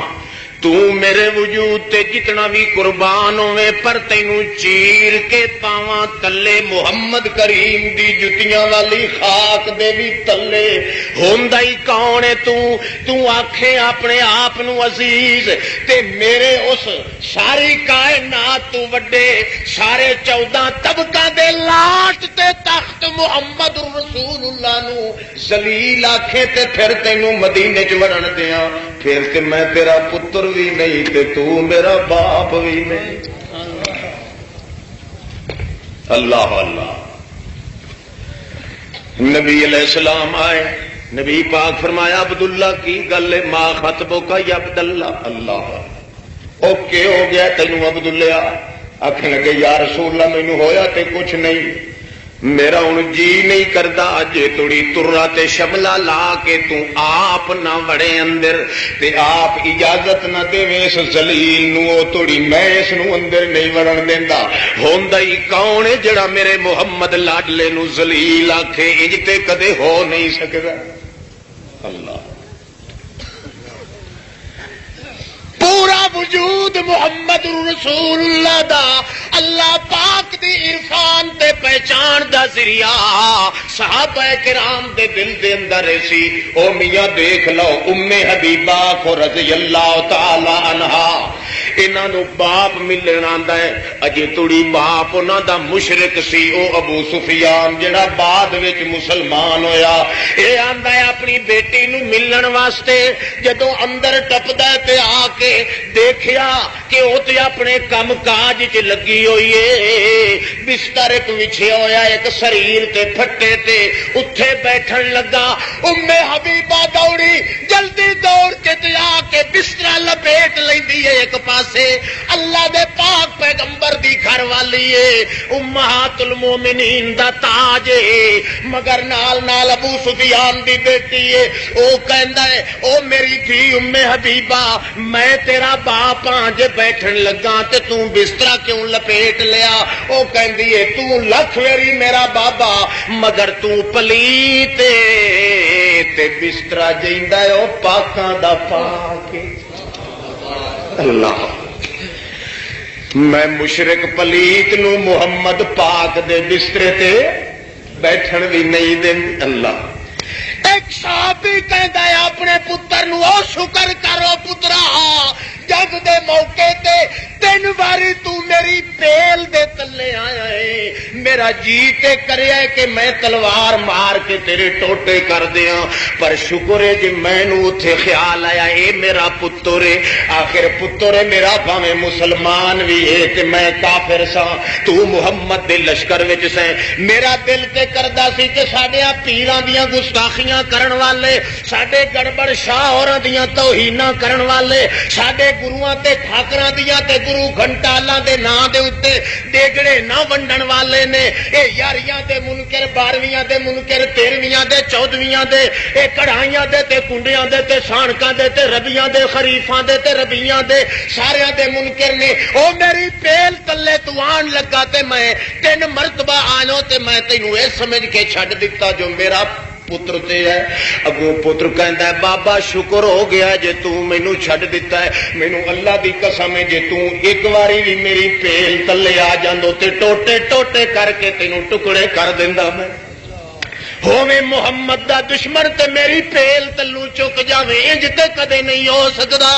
تو میرے وجود تے جتنا بھی قربان ہوئے پر تینوں چیر کے پاواں تلے محمد کریم دی جتیاں والی خاک دے بھی تلے ہوندا ہی کون ہے تو آکھے اپنے آپ نو عزیز تے میرے اس ساری کائنات تو وڈے سارے 14 طبقاں دے لاٹ تے تخت محمد رسول اللہ نو ذلیل آکھے تے پھر تینوں مدینے چ وڑن دیاں، پھر تے میں تیرا پتر بھی نہیں تے تو میرا باپ بھی نہیں۔ اللہ اللہ۔ نبی علیہ السلام آئے، نبی پاک فرمایا عبداللہ کی گل ہے، ما خطبو کا یا عبداللہ؟ اللہ اوکے ہو گیا تینوں عبداللہ؟ آخر لگے یا رسول اللہ مینوں ہویا تے کچھ نہیں، میرا ہوں جی نہیں کرتا جے تھوڑی ترا تے شملہ لا کے تو آپ نہ وڑے اندر تے آپ اجازت نہ دے اس ذلیل نو تھوڑی میں اس نو اندر نہیں وڑن دیندا، ہوندا ہی کون ہے جڑا میرے محمد لاڈلے نو ذلیل آکھے؟ انج تے کدے ہو نہیں سکدا۔ اللہ پورا وجود محمد رسول اللہ دا اللہ پاک دی عرفان تے پہچان دا ذریعہ صحابہ کرام دے دل دے اندر سی۔ او میاں دیکھ لو ام حبیبہ کو رضی اللہ تعالی عنہا انہاں نو باپ ملن آندا ہے، اجے تڑی باپ انہاں دا مشرک سی، او ابو سفیان جڑا بعد وچ مسلمان ہویا، اے آندا ہے اپنی بیٹی نو ملن واسطے جدوں اندر ٹپدا تے آ کے دیکھیا کہ وہ تو اپنے کم کاج چ لگی ہوئی ہے، بستر ایک وچھیا ہوا ایک شریر تے پھٹے تے اتھے بیٹھن لگا، ام حبیبہ دوڑی جلدی دوڑ کے آ کے بستر لپیٹ لیندی ہے ایک پاسے، اللہ دے پاک پیغمبر دی گھر والی ہے، امہات المومنین دا تاج ہے، مگر نال نال ابو سفیان دی بیٹی ہے، او کہندا ہے او میری دھی ام حبیبہ میں تیرا باپ ہاں جے بیٹھن لگا تے تو بستر کیوں لپیٹ لیا؟ او کہندی ہے تو لکھ ویری میرا بابا مگر تو پلیت تے بستر جیندا ہے او پاکاں دا پاک۔ اللہ میں مشرک پلیت نو محمد پاک دے بسترے تے بیٹھن بھی نہیں دیں۔ اللہ ایک صحابی کہندا ہے اپنے پتر نو او شکر کرو پترا جگ دے موقع تے 3 باری تو میری پیل دے تلے آیا ہے، میرا جی تے کریا ہے کہ میں تلوار مار کے تیرے ٹوٹے کر دیاں، پر شکر ہے جی مینوں اوتھے خیال آیا اے میرا پتر ہے، آخر پتر ہے میرا بھاویں مسلمان بھی ہے تے میں کافر ساں، تو محمد دے لشکر وچ سیں، میرا دل تے کردا سی کہ ساڈیاں پیراں دیاں گستاخیاں کرن والے، ساڈے گڑبڑ شاہ ہوراں دیاں توہیناں کرن والے، ساڈے گروؤں تے ٹھاکراں دیاں تے گرو گھنٹالاں دے ناں دے اوتے دیگڑے نہ ونڈن والے نے، اے یاریاں دے منکر 12ویں دے منکر 13ویں دے 14ویں دے، اے کڑھائیاں دے تے کنڈیاں دے تے سانکاں دے تے ربیاں دے خریفاں دے تے ربیاں دے ساریاں دے منکر نے، او میری پیل تلے تو آن لگا تے میں 3 مرتبہ آنو تے میں تینوں اے سمجھ کے چھڈ دتا جو میرا پتر تے ہے۔ اگوں پتر کہندا ہے بابا شکر ہو گیا جے تو مینوں چھڈ دتا ہے، مینوں اللہ دی قسم ہے جے تو ایک واری بھی میری پیل تلے آ جاندو تے ٹوٹے ٹوٹے کر کے تینوں ٹکڑے کر دیندا میں، ہوویں محمد دا دشمن تے میری پیل تلوں چک جاوے، انج تے کدے نہیں ہو سکدا۔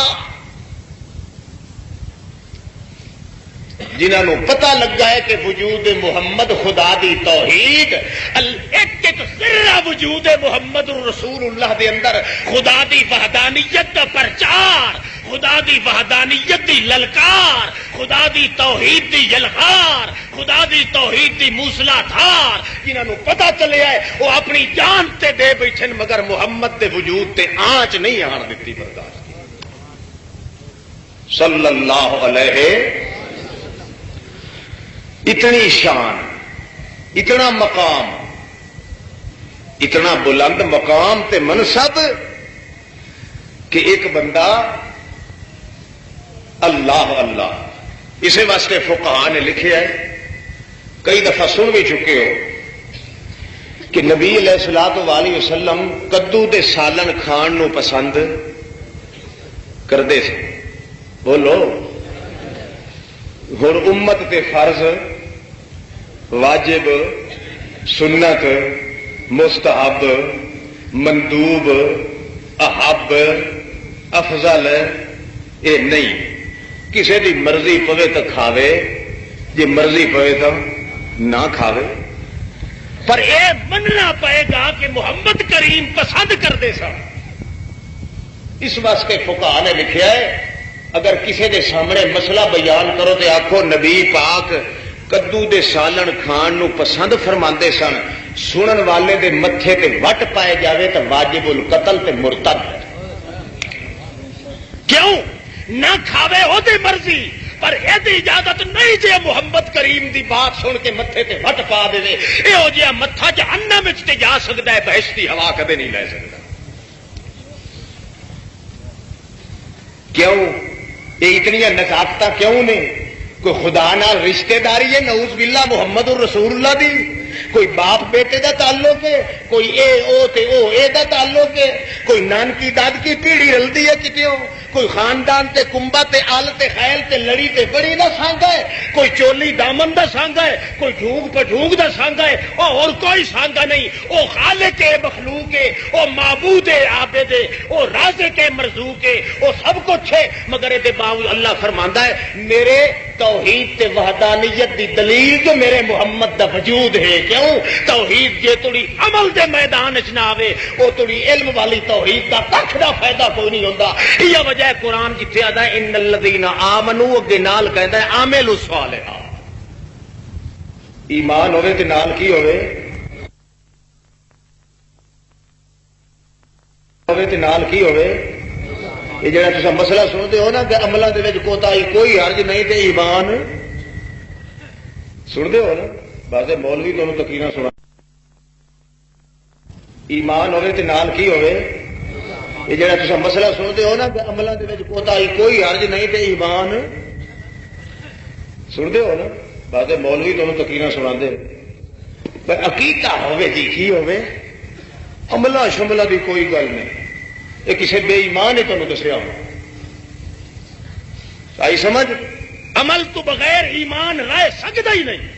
جنہوں پتہ لگا ہے کہ وجود محمد خدا دی توحید ایک ایک ذرہ وجود محمد رسول اللہ دے اندر خدا دی وحدانیت دا پرچار، خدا دی وحدانیت دی للکار، خدا دی توحید دی یلغار، خدا دی توحید دی موسلا دھار، جنہوں پتہ چلے ہے وہ اپنی جان تے دے بیٹھن مگر محمد دے وجود تے آنچ نہیں آن دیتی برداشت صلی اللہ علیہ۔ اتنی شان، اتنا مقام، اتنا بلند مقام تے منصب کہ ایک بندہ اللہ اللہ، اسے واسطے فقہاء نے لکھے ہے، کئی دفعہ سن بھی چکے ہو کہ نبی علیہ الصلوۃ والسلام کدو دے سالن کھان نو پسند کردے سے، بولو ہر امت تے فرض، واجب، سنت، مستحب، مندوب، احب، افضل اے نہیں، کسی دی مرضی پوے تو کھاوے، جی مرضی پوے تو نہ کھاوے، پر اے مننا پائے گا کہ محمد کریم پسند کرتے سن۔ اس واسطے فقہاء نے لکھا ہے اگر کسی دے سامنے مسئلہ بیان کرو تو آکھو نبی پاک کدو دے سالن کھان نو پسند فرماندے سن، سنن والے دے متھے تے وٹ پائے جاوے تو واجب القتل تے مرتد۔ کیوں نہ کھاوے ہو دے مرضی پر یہ اجازت نہیں جی محمد کریم دی بات سن کے متھے تے وٹ پا دے یہ جہا متھا جہنم وچ تے جا سکتا ہے، بہشت دی ہوا کدے نہیں لے سکتا۔ کیوں یہ اتنی نزاکتاں کیوں نے؟ کوئی خدا نال رشتہ داری ہے نعوذ باللہ محمد الرسول اللہ دی، کوئی باپ بیٹے دا تعلق ہے، کوئی اے او تے او اے دا تعلق ہے، کوئی نانکی دادکی پیڑھی رلدی ہے کتیوں، کوئی خاندان تے کنبا تے آل تے خیل تے لڑی تے بڑی دا سانگا ہے، کوئی چولی دامن دا سانگا ہے، کوئی جھوگ پجھوگ دا سانگا ہے، اور کوئی سانگا نہیں۔ او خالق ہے، مخلوق ہے، او معبود ہے، عابد ہے، او رازق ہے، مرزوق ہے، او سب کچھ ہے، مگر اے دے باوجود اللہ فرماندا ہے میرے توحید تے وحدانیت دی دلیل تو میرے محمد دا وجود ہے۔ کیوں؟ توحید جے تھوڑی عمل دے میدان چ نہ آوے او تھوڑی علم والی توحید دا ککھ دا فائدہ کوئی نہیں ہوندا۔ یہ وجہ ہے قرآن جتھے آدا ہے ان الذین آمنوا اگے نال کہندا ہے عاملوا الصالحات، ایمان ہوے تے نال کی ہوے، ہوے تے نال کی ہوے۔ یہ جڑا تسا مسئلہ سنتے ہو نا کہ عملاں دے وچ کوتاہی کوئی حرج نہیں تے ایمان سنتے ہو نا، بعض مولوی تانوں تقریراں سنا، ایمان ہوے تے نال کی ہوے۔ یہ جڑا تسا مسئلہ سنتے ہو نا کہ عملاں دے وچ کوتاہی کوئی حرج نہیں تے ایمان سنتے ہو نا، بعض مولوی تانوں تقریراں سناندے، پر عقیدہ ہوے جی کی ہوے، عملہ شملہ دی کوئی گل نہیں۔ یہ کسی بے ایمان نے تمہیں دسیا ہو، آئی سمجھ؟ عمل تو بغیر ایمان رہ سکتا ہی نہیں۔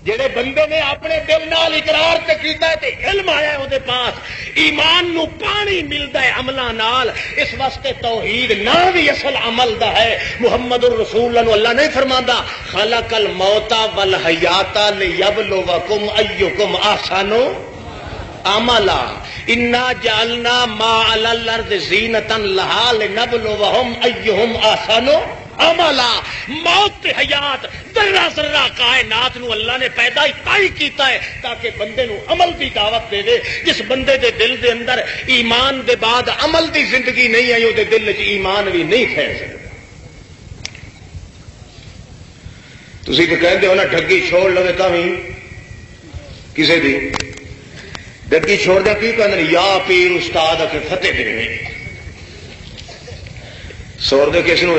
جڑے بندے نے اپنے دل نال اقرار تے کیتا ہے تے علم آیا ہے وہ پاس، ایمان نو پانی ملتا ہے عملاں نال۔ اس واسطے توحید نہ بھی اصل عمل دا ہے۔ محمد الرسول اللہ اللہ نہیں فرماندا خلق الموت والحیات لیبلوکم ایکم احسن عملا انا جعلنا ما علی الارض زینۃ لہا لنبلوہم ایہم احسن عملا۔ موت حیات ذرہ ذرہ کائنات نو اللہ نے پیدا ہی کیتا ہے تاکہ بندے نو عمل دی دعوت دے دے۔ جس بندے دے دل دے اندر ایمان دے بعد عمل دی زندگی نہیں آئی، وہ دے دل وچ ایمان بھی نہیں ٹھہر سکتا۔ تسی تے کہندے ہو نا ڈھگی چھوڑ لوے تاں وی کسے دی ڈگی چھوڑ دیا کی کہنے یا پیر استاد کے فتح دے سور دے کس نو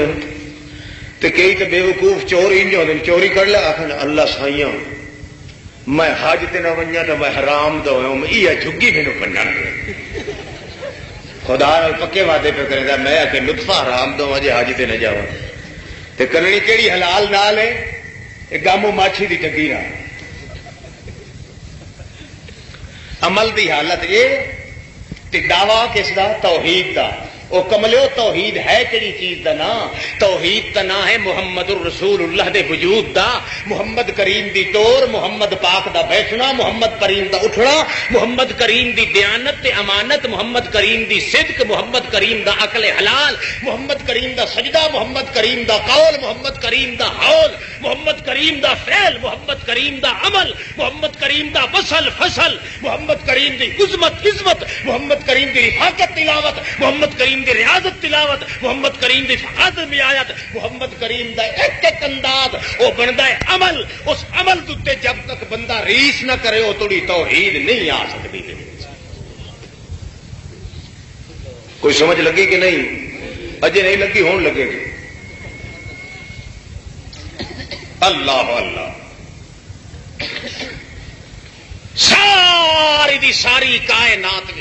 تے کئی تے بے وقوف چور ہی نہیں چوری کر لیا آخر اللہ سائیاں میں حج تے نہ ونجا تو میں حرام دو یہ جھگی مینوں پنڈا خدا پکے وعدے پہ کرے گا میں آ کے لطفہ حرام دو جی حج تے نہ جاواں تے کرنی کیڑی حلال نال ہے یہ گامو ماچھی دی ٹگی نال۔ عمل دی حالت یہ تے دعویٰ کس دا؟ توحید دا۔ او کملیو توحید ہے کیڑی چیز دا نا؟ توحید دا نا ہے محمد الرسول اللہ دے وجود دا، محمد کریم دی طور، محمد پاک دا بیٹھنا، محمد کریم دا اٹھنا، محمد کریم دی دیانت تے امانت، محمد کریم دی صدق، محمد کریم دا عقل حلال، محمد کریم دا سجدہ، محمد کریم دا قول، محمد کریم دا حول، محمد کریم دا فعل، محمد کریم دا عمل، محمد کریم دا وصل فصل، محمد کریم دی عظمت، محمد کریم دی رفاقت تلاوت، محمد کریم دی ریاضت تلاوت، محمد کریم دی فقاضت بیایت، محمد کریم دا ایک ایک انداز وہ بنتا ہے عمل. اس عمل دے جب تک بندہ ریس نہ کرے وہ تھوڑی توحید نہیں آ سکتی. کوئی سمجھ لگی کہ نہیں؟ اجے نہیں لگی، ہون لگے گی. اللہ اللہ ساری دی ساری کائنات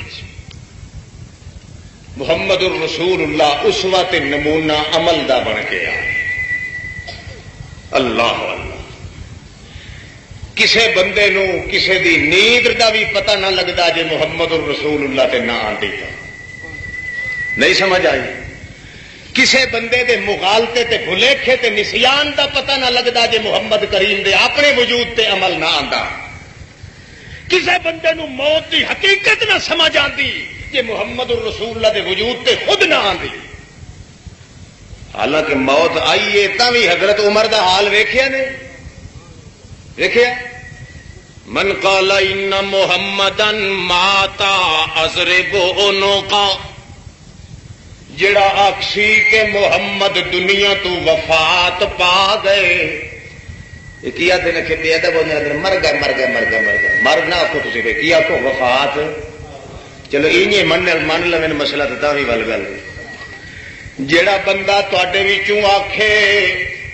محمد الرسول اللہ اسوہ نمونہ عمل دا بن کے آ. اللہ اللہ کسے بندے نو کسے دی نیند دا بھی پتہ نہ لگتا جے محمد الرسول اللہ تے نہ آتی. نہیں سمجھ آئی؟ کسے بندے دے مغالطے تے بھلیکھے تے نسیان دا پتہ نہ لگتا جے محمد کریم دے اپنے وجود تے عمل نہ آندا. کسے بندے نو موت دی حقیقت نہ سمجھ آندی جے محمد الرسول اللہ دے وجود تے خود نہ آندی. حالانکہ موت آئی ہے تاوی حضرت عمر دا حال ویکھیا نے؟ ویکھیا؟ من قال ان محمدن ماتا اضرب عنقا، جڑا آکسی کہ محمد دنیا تو وفات پا گئے. یہ کیا دن کے بے ادب ہونے لگے مر گئے مر گئے مر گئے مر گئے. مر نہ آخو تسی کہ کیا کو وفات. چلو اینی من لو مسئلہ تو تاوی ول گل. جیڑا بندہ تواڈے وچوں آکھے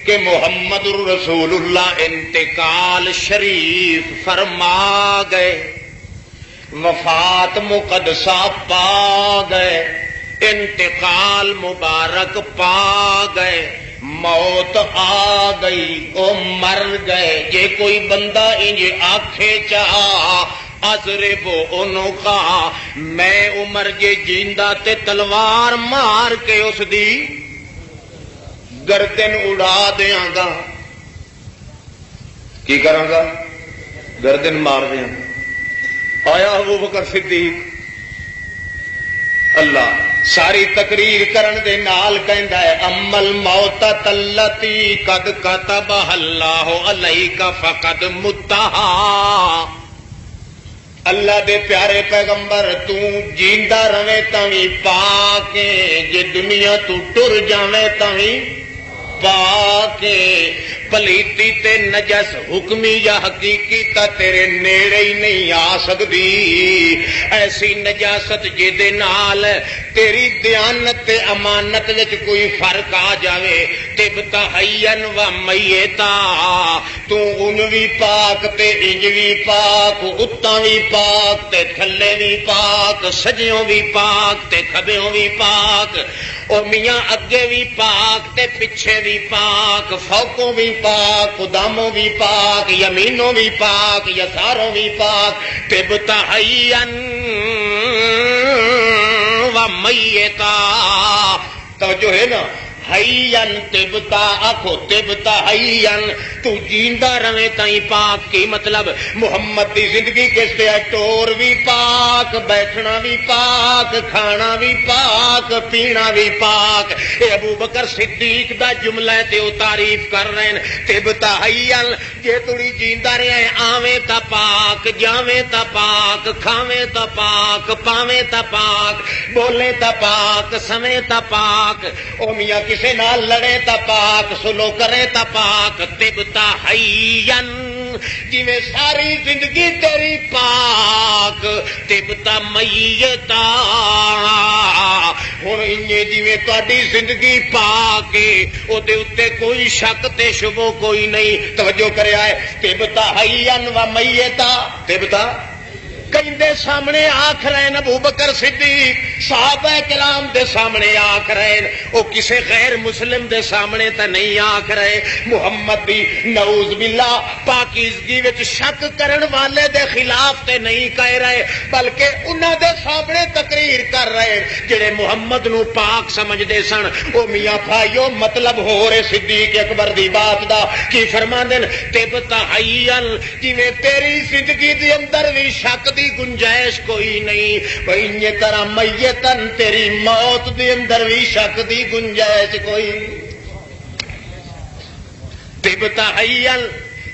کہ محمد الرسول اللہ انتقال شریف فرما گئے، وفات مقدسہ پا گئے، انتقال مبارک پا گئے، موت آ گئی، او مر گئے. جے کوئی بندہ انج آکھے چاہا اضرب عنقا، میں عمر جے جیندا تے تلوار مار کے اس دی گردن اڑا دیاں گا. کی کراں گا؟ گردن مار دیاں. آیا ابو بکر صدیق اللہ ساری تقریر کرن دے نال کہندا ہے امل موت تلتی قد کتبہ اللہ علیک فقد متہا. اللہ دے پیارے پیغمبر تو جیندا رہے تاوی پا کے، جے دنیا تو ٹر جاویں تاوی پا کے. پلیتی تے نجس حکمی یا حقیقی تا تیرے نیڑے ہی نہیں آ سکتی. ایسی نجاست جے نال تیری دیانت تے امانت وچ کوئی فرق آ جاوے تبتا حیّن و میتا، تو ان بھی پاک تے انج بھی پاک، اتاں بھی پاک تے تھلے بھی پاک، سجیوں بھی پاک تے کھبیوں بھی پاک، او میاں اگے بھی پاک تے پیچھے بھی پاک، فوقوں بھی پاک، قداموں بھی پاک، یمینوں بھی پاک، یساروں بھی پاک. تبتا حیّن و میتا، توجہ ہے نا؟ حیّن تبتا آخو تبتا حیّن، تو جیندا رہے تائیں پاک. کی مطلب؟ محمد دی زندگی کس تے ہے؟ ٹور بھی پاک، بیٹھنا بھی پاک، کھانا بھی پاک، پینا بھی پاک. اے ابو بکر صدیق دا جملہ ہے تے او تعریف کر رہے ہیں. تبتا حیّن، جے تڑی جیندا رہے ہیں آویں تا پاک، جاویں تا پاک، کھاویں تا پاک، پاویں تا پاک، بولے تا پاک، سمیں تا پاک. او میاں کسے نال لڑے تا پاک، سلو کرے تا پاک. تبتا حیّن، جویں ساری زندگی تیری پاک. تبتا میتا، ہن انجے جویں تہاڈی زندگی پاک ہے او دے اوتے کوئی شک تے شبہ کوئی نہیں. توجہ کریا ہے. تبتا حیّن و میتا، تبتا کہندے سامنے آکھ رہے ہیں ابو بکر صدیق، صحابہ کرام دے سامنے آکھ رہے ہیں، او کسے غیر مسلم دے سامنے تا نہیں آکھ رہے. محمد دی نعوذ باللہ پاک پاکیزگی وچ شک کرن والے دے خلاف تے نہیں کہہ رہے بلکہ انہاں دے سامنے تقریر کر رہے جڑے محمد نو پاک سمجھدے سن او میاں بھائیو مطلب ہو رہے صدیق اکبر دی بات دا کی فرماندے تبت حیّن جویں تیری زندگی دے اندر بھی شک دی گنجائش کوئی نہیں وہیں طرح میتن تیری موت دے اندر بھی شک دی گنجائش کوئی نہیں تبت حیّن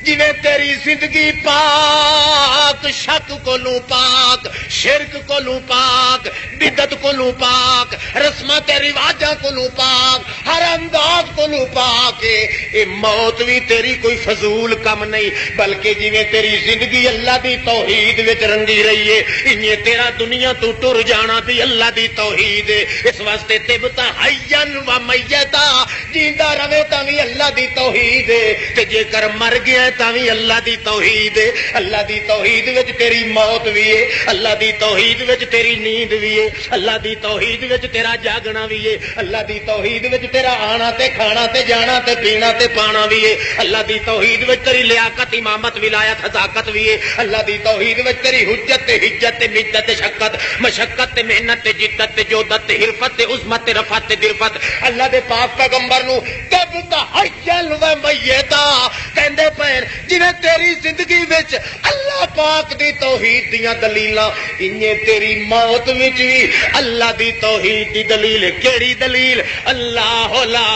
جویں تیری زندگی پاک شک کو لو پاک شرک کو لو پاک بدعت کو لو پاک رسمات رواجاں کو لو پاک ہر انداز کو لو پاک اے موت بھی تیری کوئی فضول کم نہیں بلکہ جویں تیری زندگی اللہ دی توحید وچ رنگی رہی ہے انہیں تیرا دنیا تو ٹر جانا بھی اللہ دی توحید ہے اس واسطے تبتا حیّن و میتا جیندا رہے تاں وی اللہ دی توحید ہے تے جے کر مر گیا تاوی اللہ دی توحید ہے اللہ دی توحید وچ تیری موت بھی ہے اللہ دی توحید وچ تیری نیند بھی ہے اللہ دی توحید وچ تیرا جاگنا بھی ہے اللہ دی توحید وچ تیرا آنا تے کھانا تے جانا تے پینا تے پانا بھی ہے اللہ دی توحید وچ تیری لیاقت امامت ولایت حذاقت بھی ہے اللہ دی توحید وچ تیری حجت تے حجت تے مدت تے شقت مشقت تے محنت تے جدت تے جودت تے حرفت تے عظمت تے رفعت تے درفت اللہ دے پاک پیغمبر نو تبتا حیّن و میتا کہندے پئے جنہیں تیری زندگی وچ اللہ پاک دی توحید دیاں دلیلاں انہیں تیری موت وچ بھی اللہ دی توحید دی دلیل کیڑی دلیل اللہ لا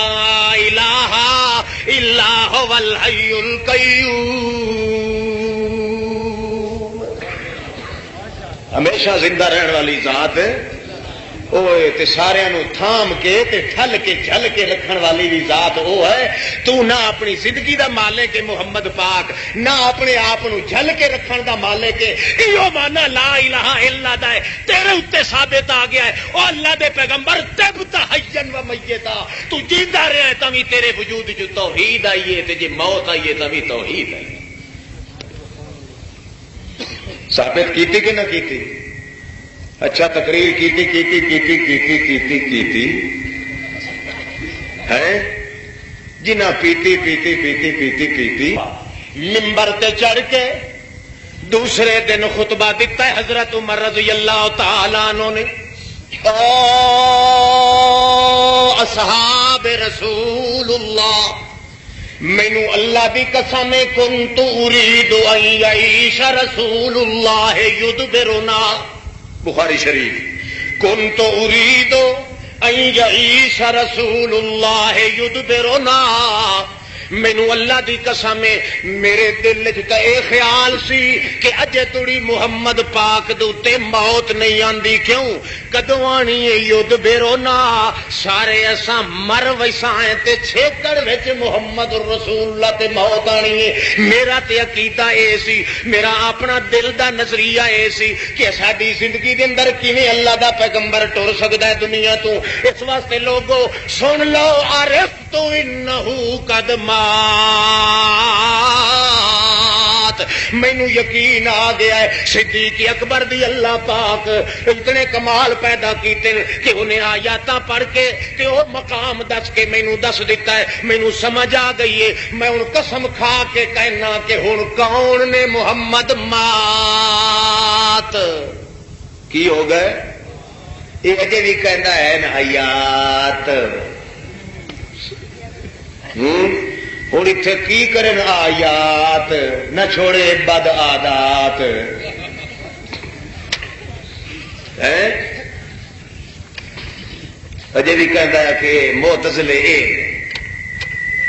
الہ الا هو الحی القیوم ہمیشہ زندہ رہن والی ذات اوے تے سارے نو تھام کے تے ٹھل کے جھل کے رکھن والی بھی ذات او ہے تو نہ اپنی زندگی دا مالک ہے محمد پاک نہ اپنے آپ نو جھل کے رکھن دا مالک ہے ایو مانا لا الہ الا دا ہے تیرے اوتے ثابت آ گیا ہے او اللہ دے پیغمبر تبتا حیّن و میتا تو جیندا رہے تاں وی تیرے وجود وچ توحید آئی ہے تے جے موت آئی ہے تاں وی توحید آئی ہے ثابت کیتی کہ نہ کیتی اچھا تقریر کیتی ہے جنہ پیتی ممبر تے چڑھ کے دوسرے دن خطبہ دیتا ہے حضرت عمر رضی اللہ تعالیٰ عنہ نے اصحاب رسول اللہ مینو اللہ دی قسم کنت اريد ان يعيش رسول اللہ يدبرنا بخاری شریف کنت اريد ان يعيش رسول اللہ يدبرنا مینو اللہ دی قسم میرے دل چ اے خیال سی کہ اجے تڑی محمد پاک دے موت نہیں آندی کیوں کدوں آنی ہے یدھ بیرونا سارے اساں مر ویسائیں تے چھیکڑ وچ محمد رسول اللہ تے موت آنی ہے میرا تے عقیدہ اے سی میرا اپنا دل دا نظریہ اے سی کہ ساڈی زندگی دے اندر کیویں اللہ دا پیغمبر ٹر سکدا ہے دنیا تو اس واسطے لوگو سن لو عرفت انہو قد مینو یقین آ گیا ہے صدیق اکبر دی اللہ پاک اتنے کمال پیدا کیتے کہ انہیں آیاتاں پڑھ کے تے وہ مقام دس کے مینو دس دیتا ہے مینو سمجھ آ گئی ہے میں ہن قسم کھا کے کہنا کہ ہن کون نے محمد مات کی ہو گئے یہ اجے بھی کہنا ہے نا حیات ہوں اتنے کی کرن آیات نہ چھوڑے بد عادات اجے بھی کہتا ہے کہ معتزلے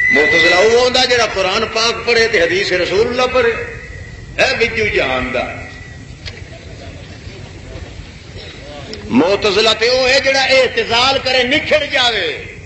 معتزلہ وہ ہوتا جڑا قرآن پاک پڑھے تے حدیث رسول اللہ پڑھے ہے بجو جہان دا معتزلہ تے وہ ہے جڑا اعتزال کرے نکھڑ جاوے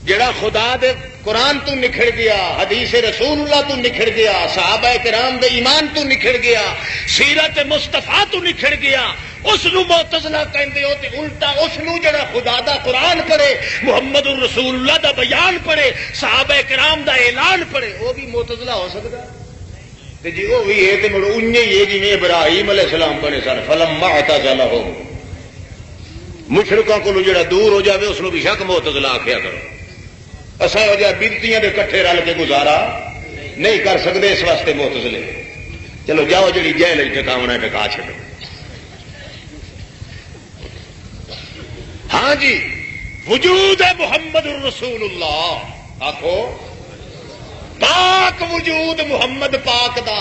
جڑا خدا دے قرآن تو نکھڑ گیا حدیث رسول اللہ تو نکھڑ گیا صحابہ کرام دے ایمان تو نکھڑ گیا سیرت مصطفیٰ تو نکھڑ گیا اس نو معتزلہ کہندے ہو تے الٹا اس نو جڑا خدا دا قرآن پڑھے محمد رسول اللہ دا بیان پڑھے صحابہ کرام دا اعلان پڑھے وہ بھی معتزلہ ہو سکتا تے جی وہ بھی ہے تے مڑ انج ہی ہے جویں ابراہیم علیہ السلام پڑھے سن فلما اعتزلهم مشرکاں کولوں جڑا دور ہو جاوے اس نو بھی شک معتزلہ آکھیا کرو اساں ہو جا بدتیاں دے کٹھے رل کے گزارا نہیں کر سکتے، اس واسطے معتزلے۔ چلو جاؤ جڑی جہل ٹکاونا ٹکا چھڈو۔ ہاں جی، وجود محمد الرسول اللہ آخو، پاک وجود محمد پاک دا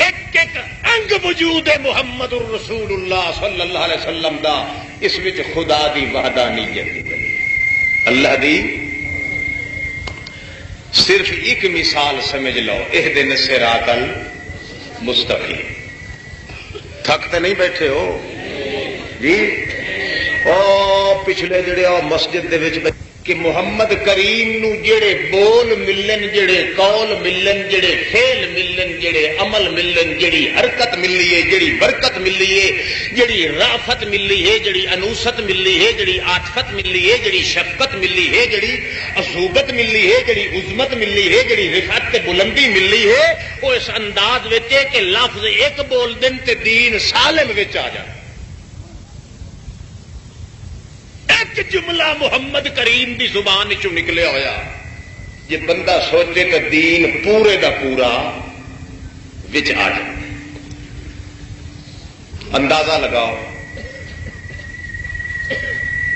ایک ایک انگ وجود محمد الرسول اللہ صلی اللہ علیہ وسلم دا، اس وچ خدا دی وحدانیت دی گل، اللہ دی۔ صرف ایک مثال سمجھ لو، اہدنا الصراط المستقیم۔ تھک تے نہیں بیٹھے ہو جی؟ او پچھلے جڑے مسجد دے وچ کہ محمد کریم نو جڑے بول ملن، جڑے قول ملن، جڑے فعل ملن، جڑے عمل ملن، جڑی حرکت ملی ہے، جڑی برکت ملی ہے، جڑی رافت ملی ہے، جڑی انوست ملی ہے، جڑی عاطفت ملی ہے، جڑی شفقت ملی ہے، جڑی عصوبت ملی ہے، جڑی عظمت ملی ہے، جڑی رفعت تے بلندی ملی ہے، وہ اس انداز وچ ہے کہ لفظ ایک بول دن تے دین سالم وچ آ جائے۔ ایک جملہ محمد کریم دی زبان چوں نکلیا ہویا، جے بندہ سوچے تو دین پورے دا پورا وچ آ جائے۔ اندازہ لگاؤ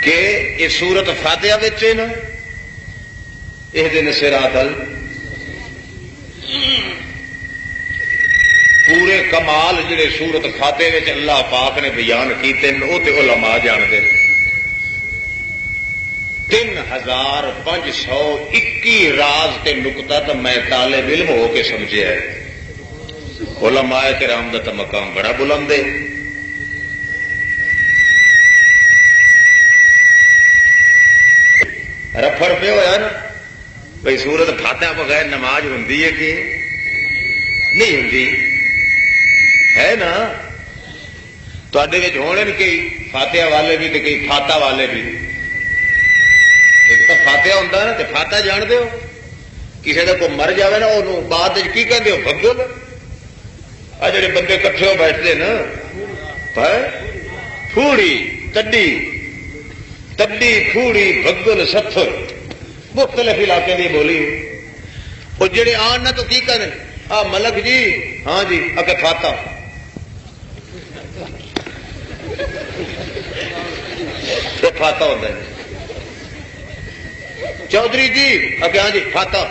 کہ یہ سورت فاتحہ وچ ہے نا، اہدنا الصراط پورے کمال جڑے سورت فاتحہ وچ اللہ پاک نے بیان کیتے وہ تے علماء جانتے ہیں۔ 3521 راز تے نقطہ تو میں طالب علم ہو کے سمجھے ہے۔ علماء کرام دا مقام بڑا بلند ہے۔ رفڑ پہ ہوا نا بھائی سورت فاتحہ بغیر نماز ہوندی ہے کہ نہیں ہوندی ہے نا؟ تواڈے وچ ہونے کئی فاتحہ والے بھی تے کئی فاتح والے بھی۔ ایک تو فاتحہ ہوتا نا، تو فاتحہ جان دے ہو، کسی کا کوئی مر جائے نا وہ بعد کی کہتے ہو بھگل۔ آ جڑے بندے کٹھے ہو بیٹھتے نا، پھوڑی تڈی تڈی پھوڑی بھگل ستھر مختلف علاقے کی بولی، وہ جڑے آن نا تو کی کہتے آ ملک جی، ہاں جی اکے فاتح، فاتح ہوتا ہے۔ چودھری جی اگے ہاں جی فاتح۔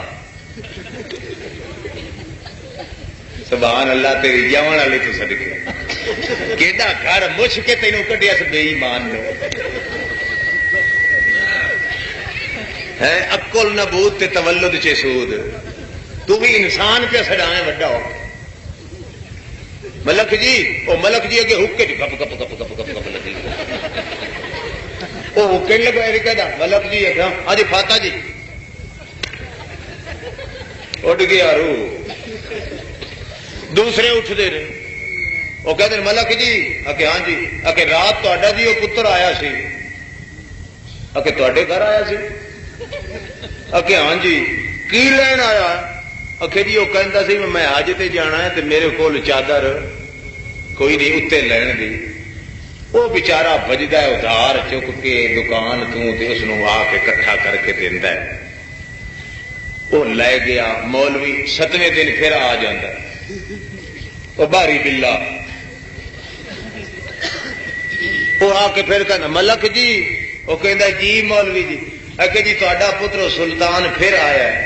سبحان اللہ، تیری جاون والی تو صدقے کیڈا گھر مچھ کے تینوں کڈیا سے بے ایمان نو ہے۔ عقل نبوت تے تولد چے سود، تو بھی انسان پہ سڑائیں وڈا ہو۔ ملک جی، وہ ملک جی اگے حکے گپ گپ گپ گپ گپ گپ لگی، وہ حکے لگا کہدا ملک جی اگا ہاں جی فاتح جی، اٹھ گیا روح۔ دوسرے اٹھتے رہے، وہ کہتے ملک جی اگے ہاں جی اگے رات تا جی وہ پتر آیا سی، اگے تے گھر آیا سی، اگے ہاں جی کی لین آیا، اگے جی وہ کہتا سی میں حج تے جانا ہے تے میرے کول چادر کوئی نہیں اتنے لین دی۔ وہ بچارا بجدا ہے ادھار چک کے دکان تو اس آ کے کٹھا کر کے دینا ہے، وہ لے گیا۔ مولوی 7ویں دن پھر آ جاتا ہے، وہ باری بلا، وہ آ کے پھر کہنا ملک جی، وہ کہتا جی مولوی جی اگے جی تا پتر سلطان پھر آیا ہے۔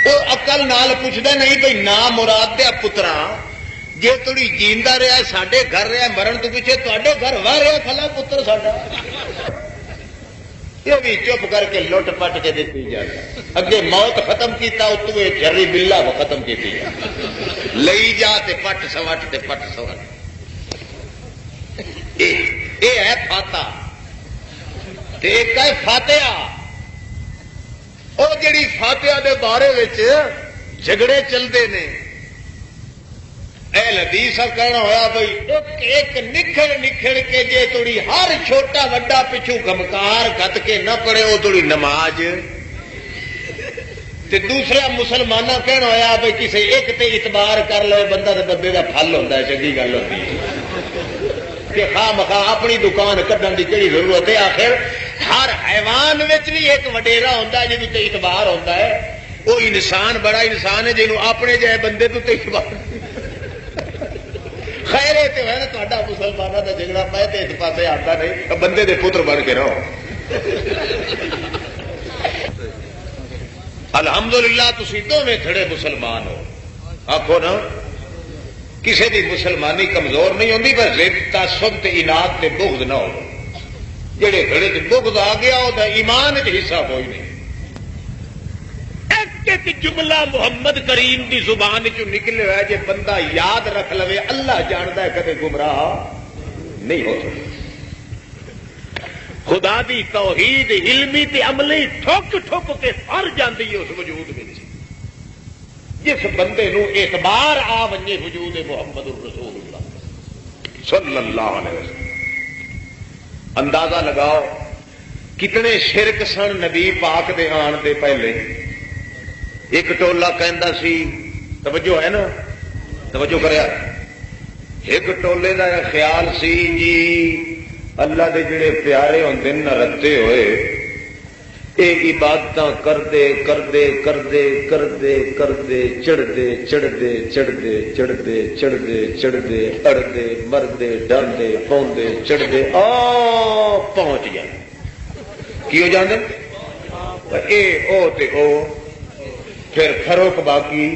وہ عقل نال پوچھتا نہیں بھائی نا مراد دیا پترا جی تھوڑی جیندہ رہا ساڈے گھر رہا مرن تو پیچھے تے گھر واہ رہا کھلا پتر ساڈا، یہ بھی چپ کر کے لٹ پٹ کے دیتی جائے۔ اگے موت ختم کیتا اتو یہ جری بلا ختم کی لئی جا تے پٹ سوٹ تے پٹ سوٹ۔ یہ ہے فاتح تے ایک ہے فاتحہ۔ وہ جڑی فاتحہ دے بارے وچ جھگڑے چلتے ہیں، اہل حدیث کہنا ہویا بھائی ایک نکھڑ نکھڑ کے جے تھوڑی ہر چھوٹا وڈا پچھو گمکار گت کے نہ پڑے وہ تھوڑی نماز۔ تے دوسرا مسلمانوں کہنا ہویا بھائی کسی ایک تے اعتبار کر لے بندہ تے بندے دا پھل ہوتا ہے، چنگی گل ہوتی ہے کہ خواہ مخواہ اپنی دکان کڈن کی کہڑی ضرورت ہے۔ آخر ہر حیوان بھی ایک وڈیرا ہوتا ہے جی اعتبار ہوتا ہے، وہ انسان بڑا انسان ہے جنہوں اپنے جائے بندے تو اعتبار خیر ہے تو ہے نا تا مسلمانوں کا جھگڑا میں تو اس پاس آتا نہیں بندے دے پتر بن کے رہو الحمدللہ تسی دونوں کھڑے مسلمان ہو آخو نا کسی کی مسلمانی کمزور نہیں ہوتی پر ضد تعصب تے اناد تے بغض نہ ہو جڑے کھڑے تے بغض آ گیا وہ ایمان چ حصہ کوئی نہیں ایک جملہ محمد کریم دی زبان چ نکلے ہوا جے بندہ یاد رکھ لوے اللہ جانتا ہے کدے گمراہ نہیں ہو سکتا خدا دی توحید علمی تے عملی ٹھوک ٹھوک کے سر جاندی ہے اس وجود میں جس بندے نو اعتبار آ ونجے وجود محمد الرسول اللہ صلی اللہ علیہ وسلم اندازہ لگاؤ کتنے شرک سن نبی پاک دے آن دے پہلے ایک ٹولا کہندا سی توجہ ہے نا توجہ کریا ایک ٹولے دا خیال سی جی اللہ دے جڑے پیارے ہوندے نہ رتے ہوئے یہ عبادت کرتے کرتے کرتے کرتے کرتے چڑھتے چڑھتے چڑھتے چڑھتے چڑھتے چڑھتے اڑتے مرتے ڈرتے پاؤندے چڑھتے پہنچ جاتے کی ہو جاندے اے او تے او پھر فروق باقی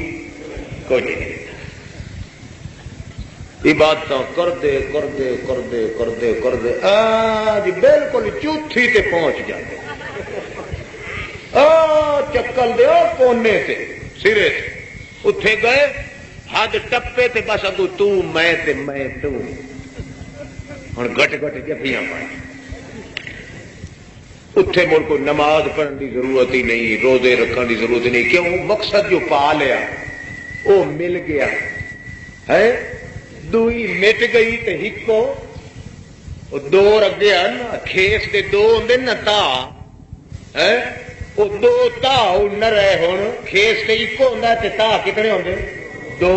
کوئی نہیں عبادت کرتے کرتے کرتے کرتے کرتے آج بالکل چوتھی تے پہنچ جاتے چکل دے کونے تے سرے اتے گئے حد ٹپے تے بس اگو تو میں ہوں گٹ گٹ جفیاں پائی اتے مڑ کو نماز پڑھنے کی ضرورت ہی نہیں روزے رکھنے کی ضرورت ہی نہیں کیوں مقصد جو پا لیا وہ مل گیا ہے دوئی مٹ گئی تے ہکو دو رگے کھیس دے دو ہوندے نا تا وہ دو تا نہ رہے ہوں کھیس تے ایک ہوندا تے تا کتنے ہوندے دو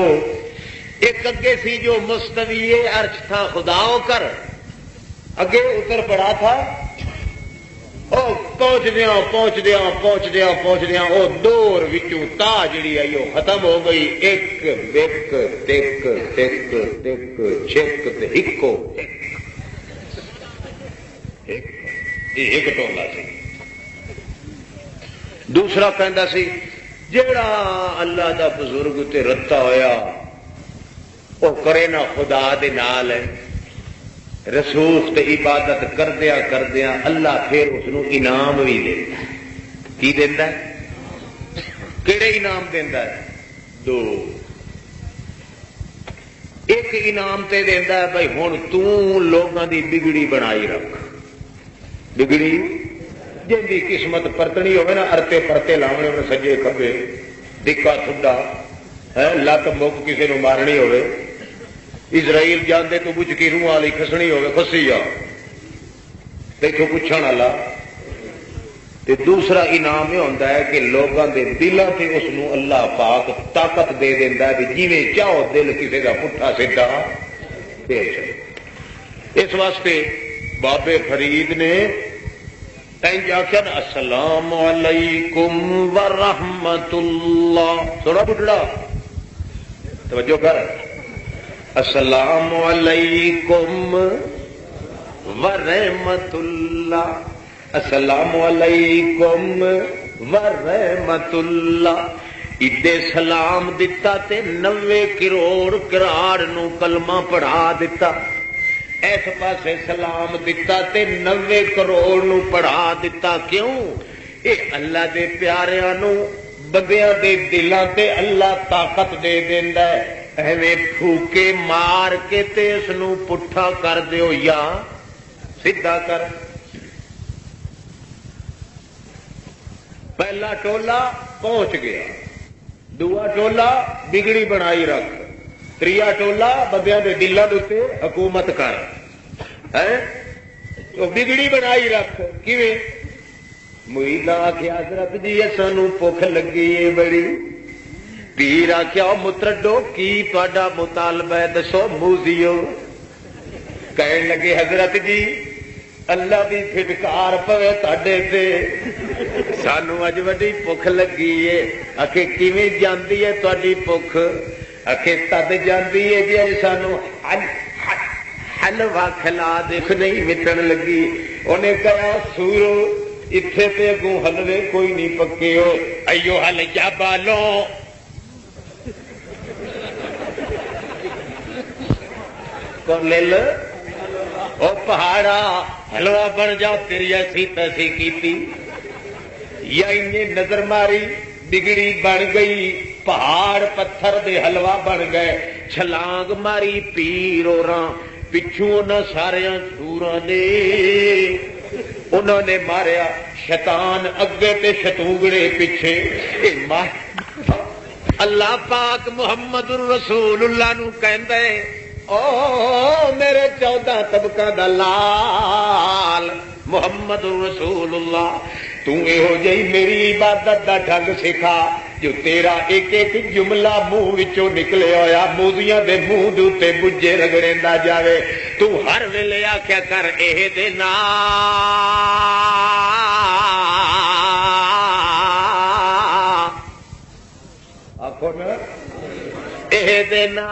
ایک اگے سی جو مستوی عرش تھا خداؤ کر اگے اتر پڑا تھا پہنچ دیا وہ دور وچوں تا جڑی آئی وہ ختم ہو گئی ایک بک ٹک ٹک ٹک چھک تے ہکو ایک ٹولا سی دوسرا کہندا سی جیڑا اللہ دا بزرگ تے رتا ہویا وہ کرے نا خدا دے نال رسوخ تے عبادت کردیا کردیا اللہ پھر اس نو انعام بھی دیندا کی دیندا کیڑے انعام دیندا دو ایک انعام تے دیندا ہے بھائی ہن تو لوگاں دی بگڑی بنائی رکھ بگڑی جن کی قسمت پرتنی ہوئے نا ارتے پرتے لاونے میں سجے کبے دکا تھڈا لت مک کسی نو مارنی ہوئے اسرائیل جاندے تو بچ کی روح والی کسنی ہوئے خسی جا دیکھو پوچھنے والا تے دوسرا انعام یہ ہوتا ہے کہ لوگوں کے دلوں سے اس نو اللہ پاک طاقت دے دینا ہے کہ جیویں چاہو دل کسی کا پٹھا سیدھا پھیر چلے اس واسطے بابے فرید نے آخر السلام علیکم ورحمۃ اللہ سونا بٹڑا توجہ کر السلام علیکم ورحمۃ اللہ السلام علیکم ورحمۃ اللہ ایڈے سلام دتا تے 90 کروڑ کراڑ نو کلمہ پڑھا دتا اس پاسے سلام دتا تے 90 کروڑ نو پڑھا دتا کیوں اے اللہ دے پیاریاں نو بندیاں دے دلاں تے اللہ طاقت دے دیندا ہے ایویں پھوکے مار کے تے اس نو پٹھا کر دیو یا سیدھا کر پہلا ٹولا پہنچ گیا دوسرا ٹولا بگڑی بنائی رکھ تریا ٹولا بندیاں دے دلاں دے حکومت کر تو بگڑی بنائی رکھ کیویں مریداں آخیا حضرت جی سانو بھوک لگی ہے بڑی پیر آخیا مترڈو کی تہاڈا مطالبہ ہے دسو موزیو کہن لگے حضرت جی اللہ دی پھٹکار پوے تڈے تے سانو اج وڈی بھوک لگی ہے آخے کیویں جاندی ہے تہاڈی بھوک آخے تد جاندی ہے جی اج سانو حلوا کھلا دیکھ نہیں مٹن لگی انہیں کہا سورو اتنے تے اگوں حلوے کوئی نہیں پکے ہو ایو حل جا بالو لل او پہاڑا حلوا بن جا تیری ایسی تیسی کیتی یا انہیں نظر ماری بگڑی بن گئی پہاڑ پتھر دے حلوا بن گئے چھلانگ ماری پیرو راں پچھوں نہ سارے سوراں نے انہوں نے ماریا شیطان اگے تے شتونگڑے پیچھے اللہ پاک محمد رسول اللہ نو کہندا ہے او میرے 14 طبقہ دا لال محمد رسول اللہ تو یہو جی میری عبادت دا ڈھنگ سکھا جو تیرا ایک ایک جملہ منہ وچوں نکلے ہویا موزیاں دے منہ دے تے بجے رگڑیندا جاوے تو ہر ویلے آکھیا کر اے دے نا آکھو نا اے دے نا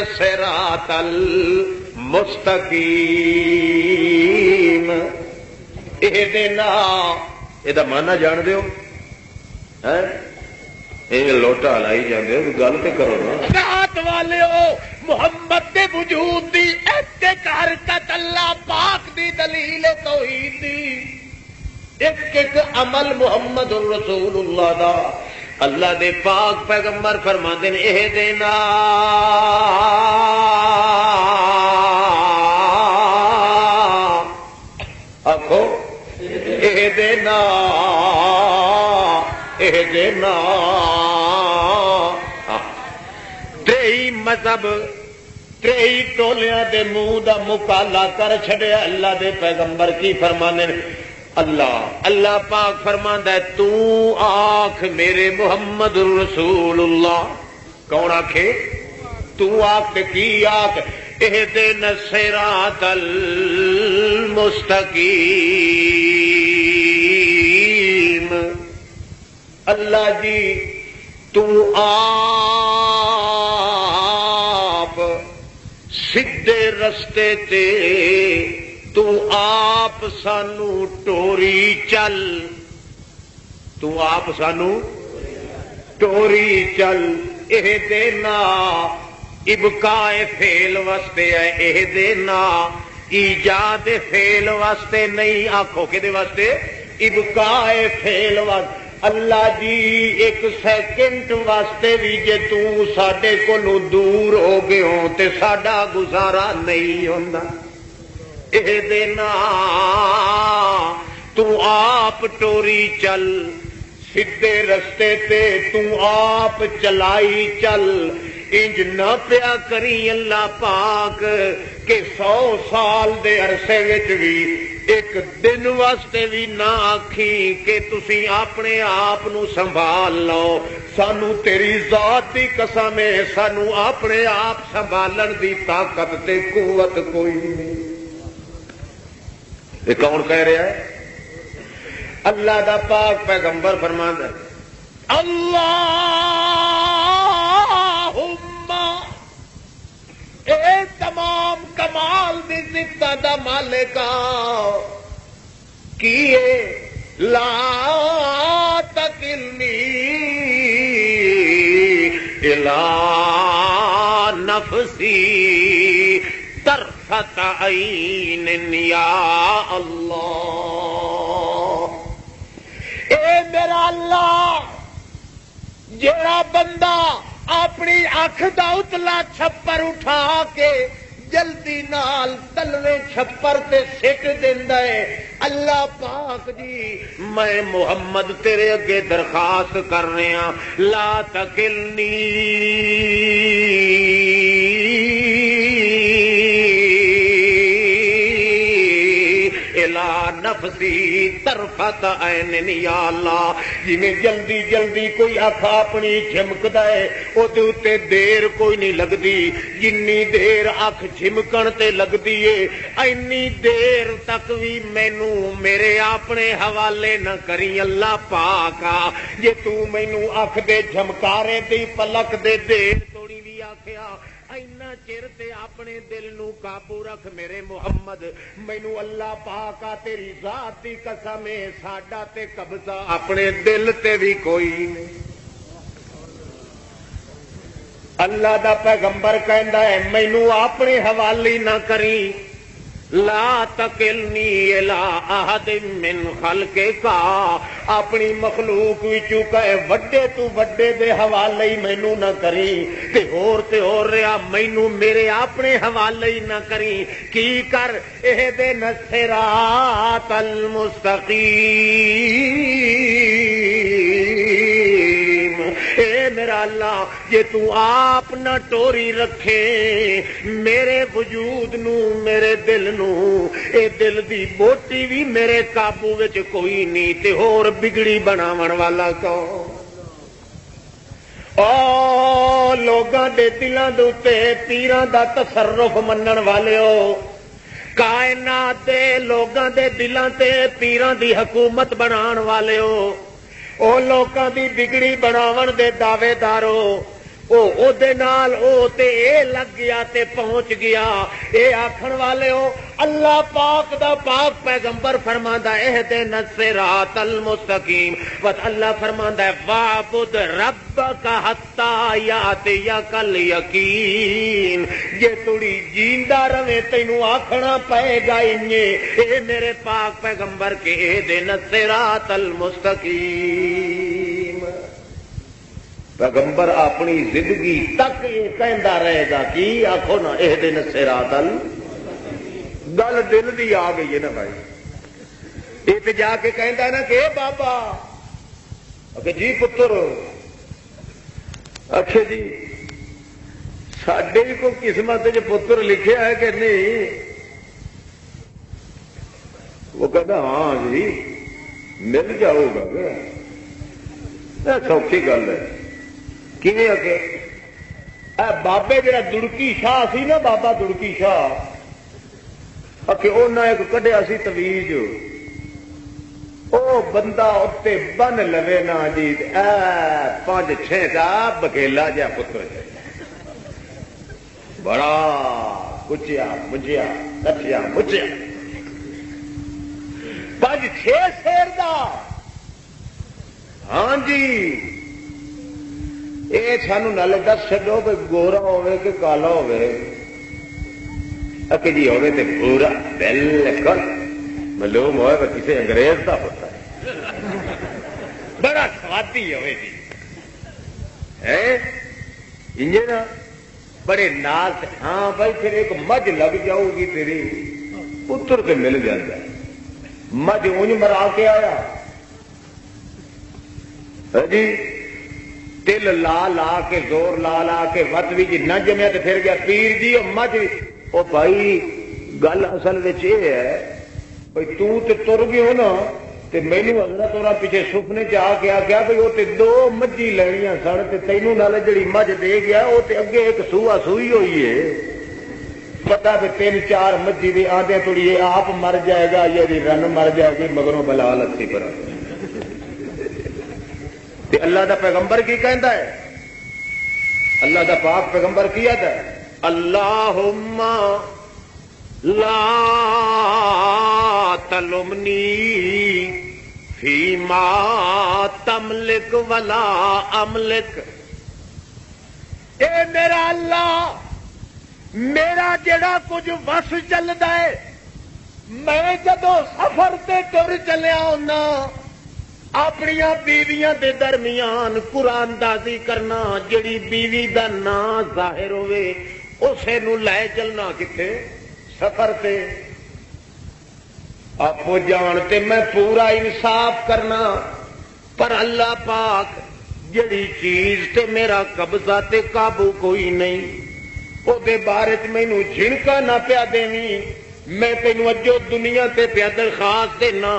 صراط المستقیم اہدنا یہ مانا جان دیو لوٹا لائی جاندے ہو گل تے کرو نا رات والے ہو محمد دے وجود دی ایک حرکت اللہ پاک دی دلیل توحید دی ایک ایک عمل محمد رسول اللہ دا اللہ دے پاک پیغمبر فرماندے نے اہدنا آکھو اہدنا اہدنا تریئی مذہب تریئی ٹولیاں دے منہ دا مکالا کر چھڑیا اللہ دے پیغمبر کی فرماندے نے اللہ پاک فرماندا ہے تو آنکھ میرے محمد رسول اللہ کون آنکھے تو آنکھ کی آنکھ اہدنا الصراط المستقیم اللہ جی تو آپ سیدھے رستے تے تو آپ سانو ٹوری چل تو آپ سانو ٹوری چل اہ دینا ابقائے فعل واسطے ہے اہ دینا ایجاد فعل واسطے نہیں آکھو کہ واسطے ابقائے فعل واسطے اللہ جی ایک سیکنڈ واسطے بھی جے تو ساڈے کولوں دور ہو گئے ہو تے ساڈا گزارا نہیں ہوندا اہدنا تو آپ ٹوری چل سیدھے رستے تے تو آپ چلائی چل انج نہ پیا کری اللہ پاک کہ 100 سال دے عرصے وچ بھی ایک دن واسطے بھی نہ آکھی کہ تسی اپنے آپ نو سنبھال لو سانو تیری ذات دی قسم ہے سانو اپنے آپ سنبھالن دی طاقت تے قوت کوئی نہیں یہ کون کہہ رہا ہے اللہ دا پاک پیغمبر فرماندا ہے اللہم اے تمام کمال دی ذات دا مالکا کیے لا تکلنی الا نفسی طرفت عین یا اللہ اے میرا اللہ جیڑا بندہ اپنی اکھ دا اتلا چھپر اٹھا کے جلدی نال تلوے چھپر تے سٹ دیندا ہے اللہ پاک جی میں محمد تیرے اگے درخواست کر رہا لا تکلنی نفسی طرفت عین یا اللہ جویں جلدی جلدی کوئی اکھ اپنی جھمکدا ہے او دے اُتے دیر کوئی نہیں لگدی، جنی دیر اکھ جھمکن تے لگدی ہے اینی دیر تک بھی مینوں میرے اپنے حوالے نہ کری اللہ پاکا۔ جے تو مینوں اکھ دے جھمکارے دی پلک دے دیر توڑی بھی آکھیا اینا چر تے اپنے دل نو قابو رکھ میرے محمد، مینوں اللہ پاکا تیری ذات دی قسم ہے ساڈا تے قبضہ اپنے دل تے بھی کوئی نہیں۔ اللہ دا پیغمبر کہندا ہے مینوں اپنے حوالے نہ کری، لا تکلنی الی احد من خلقک، اپنی مخلوق وچوں کہے وڈے تو وڈے دے حوالے مینوں نہ کری، تے ہور رہا مینوں میرے اپنے حوالے ہی نہ کری۔ کی کر اہدنا الصراط المستقیم، اے میرا اللہ جے تو آپ نہ ٹوری رکھے میرے وجود نو میرے دل نو، اے دل دی بوٹی بھی میرے قابو وچ کوئی نہیں تے ہور بگڑی بناون والا کون؟ او لوگاں دے دلاں دے اُتے پیراں دا تصرف منن والےو، کائنات دے لوگاں دے دلاں تے پیراں دی حکومت بنان والےو، او لوکاں دی بگڑی بناون دے دعوے دارو، او دے نال او تے اے لگ گیا تے پہنچ گیا۔ اے آکھن والے ہو اللہ پاک دا پاک پیغمبر فرماندا ہے اہدنا الصراط المستقیم، بس اللہ فرماندا ہے وَاعْبُدْ رَبَّكَ حَتَّى يَأْتِيَكَ الْيَقِينُ، جے تڑی جیندا رہے تینوں آکھنا پے گا انجے اے میرے پاک پیغمبر کے اہدنا الصراط المستقیم۔ پیغمبر اپنی زندگی تک یہ کہندا رہے گا کہ آخو نا اہدنا الصراط گل دل دی آ گئی ہے نا بھائی، یہ تو جا کے کہندا نا کہ اے بابا کہ جی پتر اچھا جی ساڈے بھی کوئی قسمت چ پتر لکھیا ہے کہ نہیں؟ وہ کہتا ہاں جی مل جاؤ گا، سوکھی گل ہے۔ کیویں اگے اے بابے جڑا دڑکی شاہ سی نا، بابا دڑکی شاہ اکے انہاں ایک کڈیا سی تویج، او بندہ اتنے بن لوے نا جی اے 5-6 کا بکیلا جا پتر بڑا کچیا مجیا کچیا مچیا 5-6 شیر دا، ہاں جی یہ سانو نال دس چڈو کہ گورا ہوے کہ کالا ہوے، جی ہوے تے گورا بالکل معلوم ہوئے کسی انگریز کا ہوتا ہے، بڑا سوادی ہوے جی انجے نا بڑے نال، ہاں بھائی پھر ایک مجھ لگ جاؤ گی تیری پتر تے مل جاتا ہے، مجھ اونج مرا کے آیا جی تل لا لا کے زور لا لا کے وت بھی جی نہ جمیا تو پھر گیا پیر جی اور مجھ وہ بھائی گل اصل یہ ہے بھائی تے تر گئے نا تو مینو حضرت اور پیچھے سپنے چ آ کے آ گیا بھائی وہ 2 مجھی لینیاں سن تے تینوں نال جڑی مجھ دے گیا وہ تے اگے ایک سوا سوئی ہوئی ہے، پتا بھی 3-4 مجھی دی آدھے تھوڑی یہ آپ مر جائے گا یہ رن مر جائے گی مگروں بلا لسی پر۔ تے اللہ دا پیغمبر کی کہندا ہے، اللہ دا پاک پیغمبر کی آتا ہے اللہم لا تلمنی فیما تملک ولا املک، اے میرا اللہ میرا جڑا کچھ وس چلدا ہے میں جدو سفر تے ٹر چلیا ہونا اپنی بیویاں دے درمیان قرآن دازی کرنا، جڑی بیوی دا نام ظاہر ہوئے اسے نو لے چلنا کتنے سفر تے آپ جان تے میں پورا انصاف کرنا، پر اللہ پاک جڑی چیز تے میرا قبضہ تے قابو کوئی نہیں او دے بارے مینوں جھنکا نہ پیا دینی، میں تینوں اجو دنیا تے پیا درخواست دینا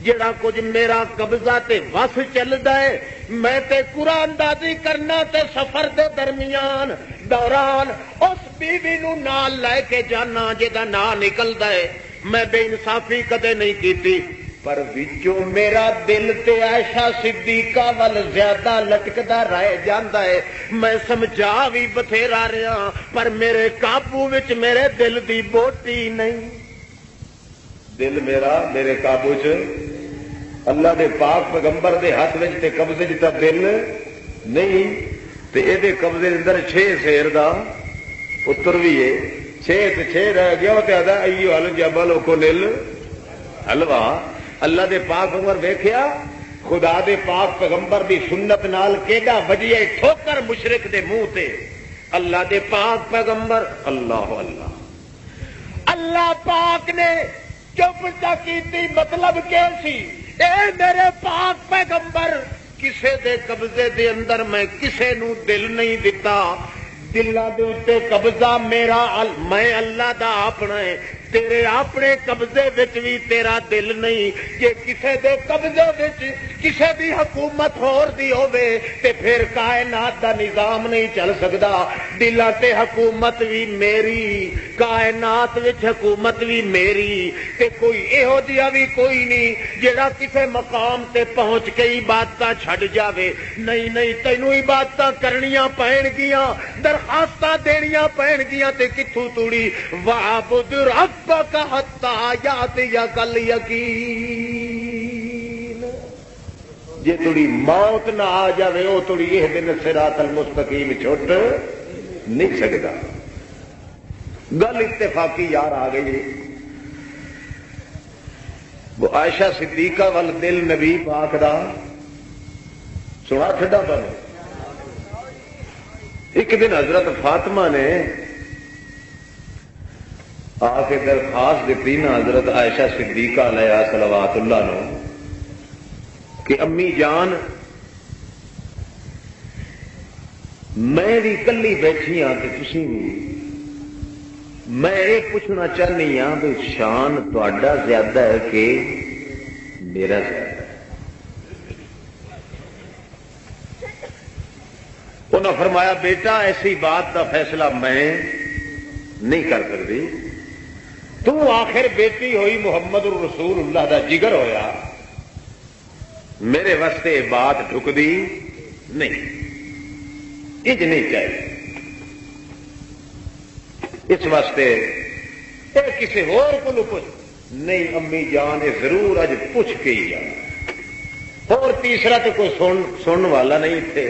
جڑا کچھ میرا قبضہ تے وس چلدا ہے میں تے قرآن اندازی کرنا تے سفر دے درمیان دوران اس بیوی نو نال لے کے جانا جدا نام نکلدا ہے. میں بے انصافی کدے نہیں کیتی پر وچوں میرا دل تے عائشہ صدیقہ ول زیادہ لٹکدا رہ جاندا ہے. میں سمجھا بھی بتھیرا رہا پر میرے قابو وچ میرے دل دی بوٹی نہیں. دل میرا میرے قابو چ اللہ دے پاک پیغمبر دے ہاتھ وچ تے قبضے وچ تے دل نہیں تے اے دے قبضے دے اندر 6 شیر دا پتر بھی ہے. 6 تے 6 رہ گیا تے ادا ایو الجبل کلل حلوا. اللہ دے پاک پیغمبر ویکھیا خدا دے پاک پیغمبر دی سنت نال کیڑا وجیا ٹھوکر مشرک دے منہ تے. اللہ دے پاک پیغمبر اللہ اللہ اللہ پاک نے چپ کیتی مطلب کیا سی اے میرے پاک پیغمبر کسے دے قبضے دے اندر میں کسے نو دل نہیں دتا. دلاں دے اوتے قبضہ میرا میں اللہ دا اپنا ہے. تیرے اپنے قبضے وچ بھی تیرا دل نہیں. جے کسے دے قبضے وچ کسے دی حکومت ہور دی ہوے تے پھر کائنات دا نظام نہیں چل سکدا. دلاں تے حکومت بھی میری کائنات وچ حکومت بھی میری تے کوئی ایہو جہا بھی کوئی نہیں جڑا کسے مقام تے پہنچ کے عبادتاں چھڈ جاوے. نہیں نہیں تینوں عبادتاں کرنیاں پین گیاں درخواستاں دینیاں پین گیاں تے کتھوں توڑی وعبد ربک حتی یاتیک الیقین. جے تھوڑی موت نہ آ جاوے وہ تھوڑی یہ دن صراط المستقیم چھٹ نہیں سکتا. گل اتفاقی یار آ گئی. وہ عائشہ صدیقہ وال دل نبی پاک دا سنا چھڈا بنے. ایک دن حضرت فاطمہ نے آ کے درخواست دیتی نا حضرت عائشہ صدیقہ علیہ صلوات اللہ نو کہ امی جان میں بھی کلی بیٹھی ہاں تے تسی بھی میں یہ پوچھنا چاہنی ہاں بھی شان تہاڈا زیادہ ہے کہ میرا زیادہ ہے. انہوں نے فرمایا بیٹا ایسی بات کا فیصلہ میں نہیں کر سکتی. تو آخر بیٹی ہوئی محمد الرسول اللہ دا جگر ہویا میرے واسطے بات ڈھکدی نہیں. اج نہیں چاہیے اس واسطے کسی ہور کو پوچھ نہیں امی جان یہ ضرور اج پوچھ کے ہی جانا. اور تیسرا تو کوئی سننے والا نہیں تھے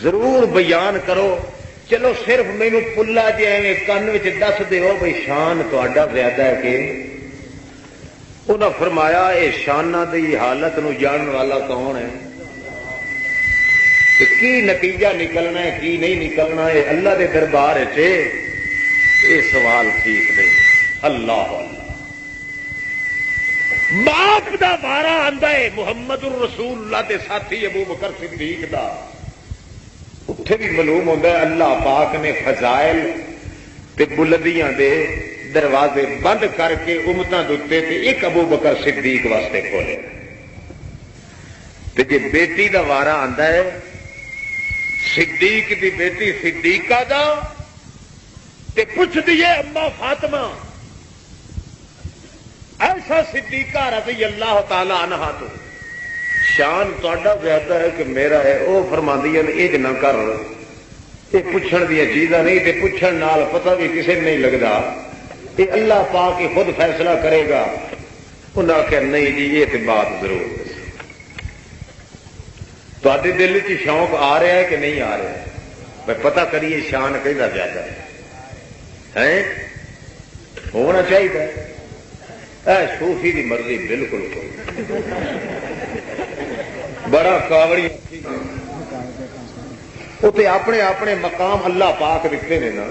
ضرور بیان کرو. چلو صرف مینو پلا جی ایویں کن دس دیو بھائی شان تہاڈا زیادہ ہے کہ. انہاں فرمایا اے شانہ دی حالت نو جانن والا کون ہے کہ کی نتیجہ نکلنا ہے کی نہیں نکلنا ہے اللہ دے دربار چ یہ سوال ٹھیک نہیں. اللہ اللہ باپ دا وارا آندا ہے محمد الرسول اللہ دے ساتھی ابو بکر صدیق دا اتنے بھی معلوم ہوتا ہے اللہ پاک نے فضائل تے بلندیاں دے دروازے بند کر کے امتاں دتے تے ایک ابو بکر صدیق واسطے کھولے. تے جے بیٹی دا وارا آندا ہے صدیق دی بیٹی صدیقہ دا تے پوچھ دیے اما فاطمہ ایسا صدیقہ رضی اللہ تعالی عنہا تو شان تہاڈا زیادہ ہے کہ میرا ہے. وہ فرماندی نے یہ نہ کر یہ پوچھن دیا چیزاں نہیں تے پوچھن نال پتہ بھی کسی نہیں لگتا یہ اللہ پاک ہی خود فیصلہ کرے گا. انہاں آخیا نہیں جی یہ تے بات ضرور تہاڈے دل چ شوق آ رہا ہے کہ نہیں آ رہا ہے پتہ کریے شان کہدا زیادہ ہے ہونا چاہیے. صوفی دی مرضی بالکل بڑا کاوڑی اتنے اپنے اپنے مقام اللہ پاک دیتے ہیں نا.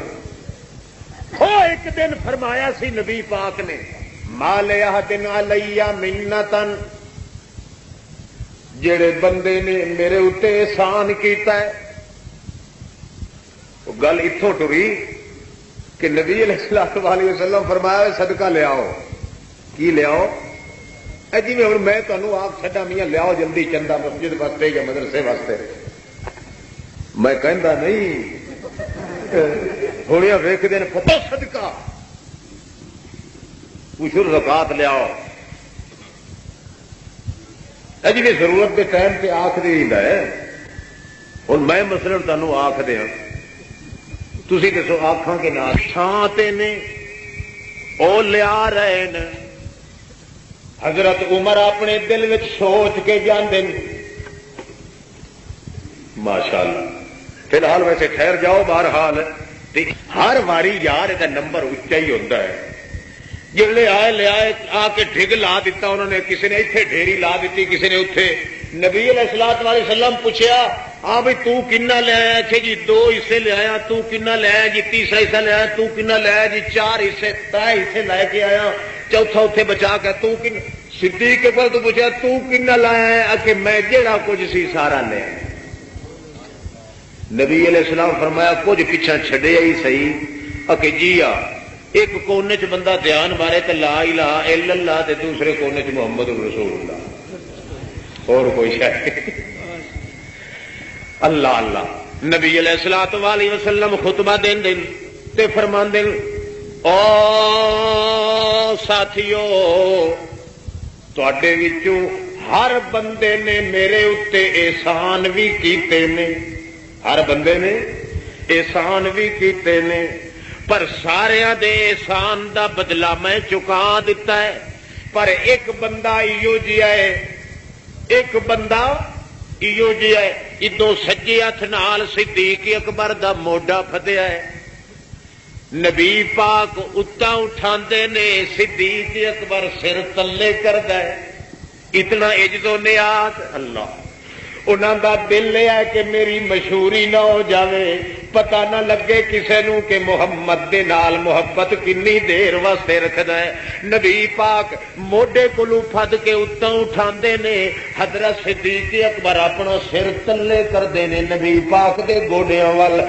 ایک دن فرمایا سی نبی پاک نے مال احد علیہ منتن جڑے بندے نے میرے اتنے احسان کیتا ہے. وہ گل اتوں ٹری کہ نبی علیہ الصلوۃ والسلام فرمایا صدقہ لے آؤ. کی لے آؤ جی ہوں میں تمہیں آخ چڈا میاں لیاؤ جلدی چندہ مسجد واسطے یا مدرسے واسطے، میں کہندا نہیں تھوڑیاں ویکھدے نے پتہ صدقہ عشر زکات لیاؤ، جی ضرورت کے ٹائم پہ آخ دیندا ہے۔ ہوں میں مثلاً تمہیں آخ دیا، تھی دسو آخان کے نام چھان نے وہ لیا رہے ہیں، حضرت عمر اپنے دل میں سوچ کے جاندے ماشاء اللہ۔ فی الحال ویسے ٹھہر جاؤ، بہرحال ہر واری یار یہ نمبر اچا ہی ہوتا ہے۔ جلے آئے لے آئے آ کے ڈگ لا دیتا انہوں نے، کسی نے اتنے ڈھیری لا دیتی، کسی نے اتنے۔ نبی علیہ الصلوۃ والسلام پوچھا ہاں بھائی تو کنا لے آیا؟ کہ جی 2 حصے لے آیا۔ تو کنا لے آیا؟ جی تیسرا حصہ لے آیا۔ تو کنا لے آیا؟ جی 4 حصے 3 حصے لے کے آیا، چوتھا اتنے بچا کے۔ تو کن صدیق کے تو پوچھا تو کنا لایا؟ کہ میں جہاں کچھ سی سارا لے آیا۔ نبی علیہ السلام فرمایا کچھ پیچھا چھڈیا ہی صحیح۔ کہ جی ایک کونے چ بندہ دھیان مارے تو لا الہ الا اللہ، تے دوسرے کونے چ محمد رسول اللہ، اور کوئی شاید اللہ اللہ۔ نبی علیہ الصلوۃ والسلام خطبہ دین تے فرماندے او ساتھیو، تواڈے وچوں ہر بندے نے میرے اتے احسان بھی کیتے نے، ہر بندے نے احسان بھی کیتے نے، پر سارے دے احسان دا بدلہ میں چکا دیتا ہے۔ پر ایک بندہ ایو جی ہے، ایک بندہ ایو جی ہے، ادو سجے ہاتھ نال صدیق اکبر دا موڈا فدیا ہے۔ نبی پاک اتا اٹھاندے نے، صدیق اکبر سر تلے کردا ہے۔ اتنا عجز و نیاز اللہ۔ انہاں دا دل یہ ہے کہ میری مشہوری نہ ہو جاوے، پتہ نہ لگے کسے نو کہ محمد دے نال محبت کنی دیر واسطے رکھدا ہے۔ نبی پاک موڈے کولوں پھد کے اتوں اٹھاندے نے، حضرت صدیق اکبر اپنا سر تلے کردے نے نبی پاک دے گوڈیاں ول۔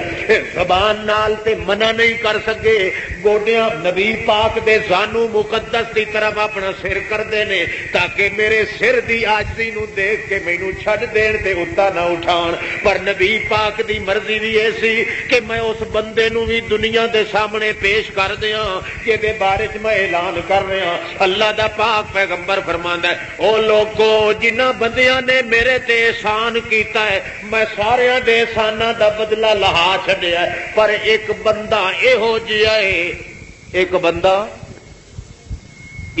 زبان نال تے منع نہیں کر سکے، گوڈیاں نبی پاک دے زانو مقدس دی طرف اپنا سر کردے نے، تاکہ میرے سر دی عاجزی نو دیکھ کے مینوں چھڈ دین تے اتا نہ اٹھان۔ پر نبی پاک دی مرضی بھی ایسی کہ میں اس بندے نو بھی دنیا دے سامنے پیش کر دیاں جہدے بارے میں اعلان کر رہا۔ اللہ دا پاک پیغمبر فرماندا ہے او لوگو جنہ بندیاں نے میرے تے احسان کیتا ہے، میں سارے دے احساناں دا بدلہ لہا چھڈیا ہے، پر ایک بندہ یہو جہا ہے، ایک بندہ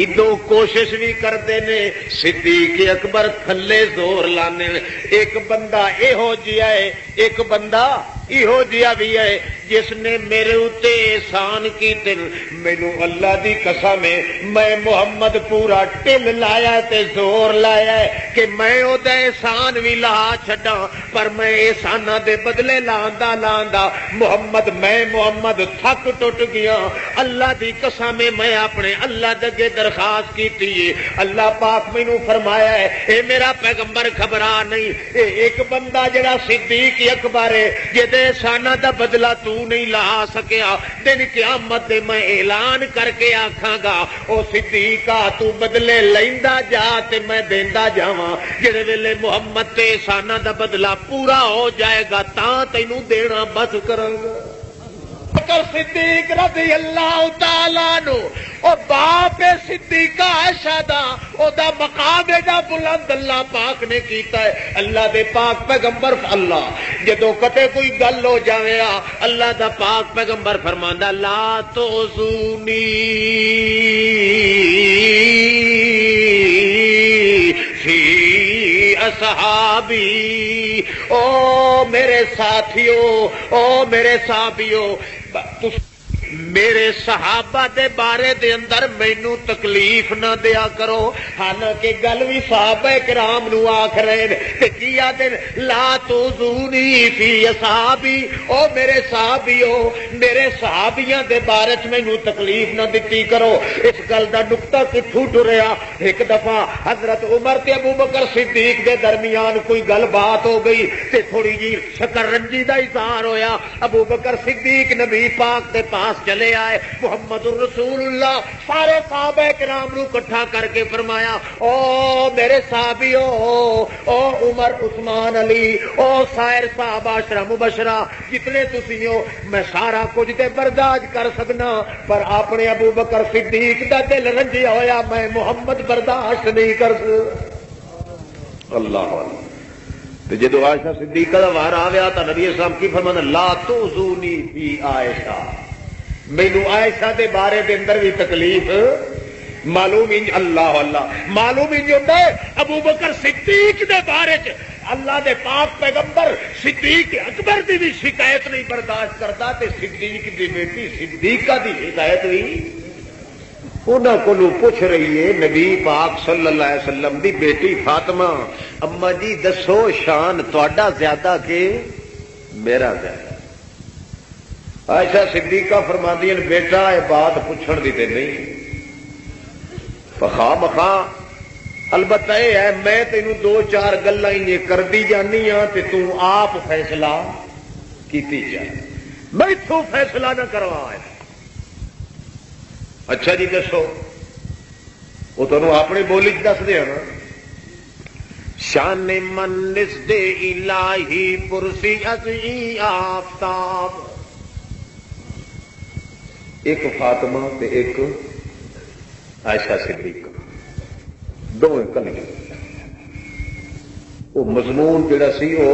ادو کوشش بھی کرتے نے، صدیق اکبر تھلے زور لانے۔ ایک بندہ یہو جہا ہے، ایک بندہ یہو جہا بھی ہے جس نے میرے اتے احسان کیتے، مینو اللہ دی قسم ہے میں محمد پورا ٹل لایا تے زور لایا ہے کہ میں او دا احسان بھی لا چھڈا، پر میں احساناں دے بدلے لاندا لاندا میں محمد تھک ٹوٹ گیا۔ اللہ دی قسم ہے میں اپنے اللہ دے اگے درخواست کیتی ہے، اللہ پاک مینوں فرمایا ہے اے میرا پیغمبر گھبرا نہیں، اے ایک بندہ جڑا صدیق اکبر ہے جے احساناں دا بدلہ تو نہیں لا سکیا، دن قیامت دے میں اعلان کر کے آکھاں گا او صدیقا تو بدلے لیندا جا تے میں دیندا جاواں، جڑے ویلے محمد تے احساناں دا بدلہ پورا ہو جائے گا تاں تینوں دینا بس کراں گا۔ صدیق رضی اللہ تعالی عنہ او باپ صدیقہ عائشہ دا او دا مقام ایڈا بلند اللہ پاک نے کیتا ہے۔ اللہ دے پاک پیغمبر اللہ جدو کتے کوئی گل ہو جاوے اللہ دا پاک پیغمبر فرماندا لا تؤذونی فی اصحابی، او میرے ساتھیو، او میرے صحابیو، میرے صحابہ دے بارے دے اندر مینوں تکلیف نہ دیا کرو۔ حالانکہ گل بھی صحابہ کرام نو آکھ رہے نے تے کی آدھے لا تؤذونی فی اصحابی، او میرے صحابیو میرے صحابیاں دے بارے چ مینوں تکلیف نہ دتی کرو۔ اس گل دا نقطہ کتھوں ٹریا؟ ایک دفعہ حضرت عمر تے ابو بکر صدیق دے درمیان کوئی گل بات ہو گئی تے تھوڑی جی شکر رنجی دا اظہار ہویا۔ ابو بکر صدیق نبی پاک دے پاس چلے چلے آئے محمد الرسول اللہ سارے صحابہ کرام نو اکٹھا کر کے فرمایا او میرے صحابیو او عمر عثمان علی او سائر صحابہ عشرہ مبشرہ جتنے تسی ہو میں سارا کچھ تے برداشت کر سکنا پر اپنے ابو بکر صدیق دا دل رنجیا ہویا میں محمد برداشت نہیں کر سکتا اللہ تے جدو عائشہ صدیقہ دا وار آویا تا نبی اسلام کی فرمانا لا تؤذونی فی عائشہ مینوں عائشہ دے بارے دے اندر بھی تکلیف معلوم اللہ اللہ معلوم ہوتا ہے ابو بکر صدیق دے بارے چ اللہ دے پاک پیغمبر صدیق اکبر دی بھی شکایت نہیں برداشت کرتا تے صدیق دی بیٹی صدیقہ دی شکایت بھی انہاں کولوں پوچھ رہی ہے نبی پاک صلی اللہ علیہ وسلم دی بیٹی فاطمہ اما جی دسو شان تہاڈا زیادہ کہ میرا زیادہ عائشہ صدیقہ فرماندی ہیں بیٹا یہ بات پوچھن دی تے نہیں پخا مخا البتہ یہ ہے میں تینوں دو چار گلاں یہ کردی جانی ہاں تے تو آپ فیصلہ کیتی جا میں تو فیصلہ نہ کروا اچھا جی دسو وہ تمہیں اپنی بولی دس دیا نا شان من نزد الہی پرسی ازئی آفتاب ایک فاطمہ تے ایک عائشہ صدیقہ دونوں کلے وہ مضمون جڑا سی وہ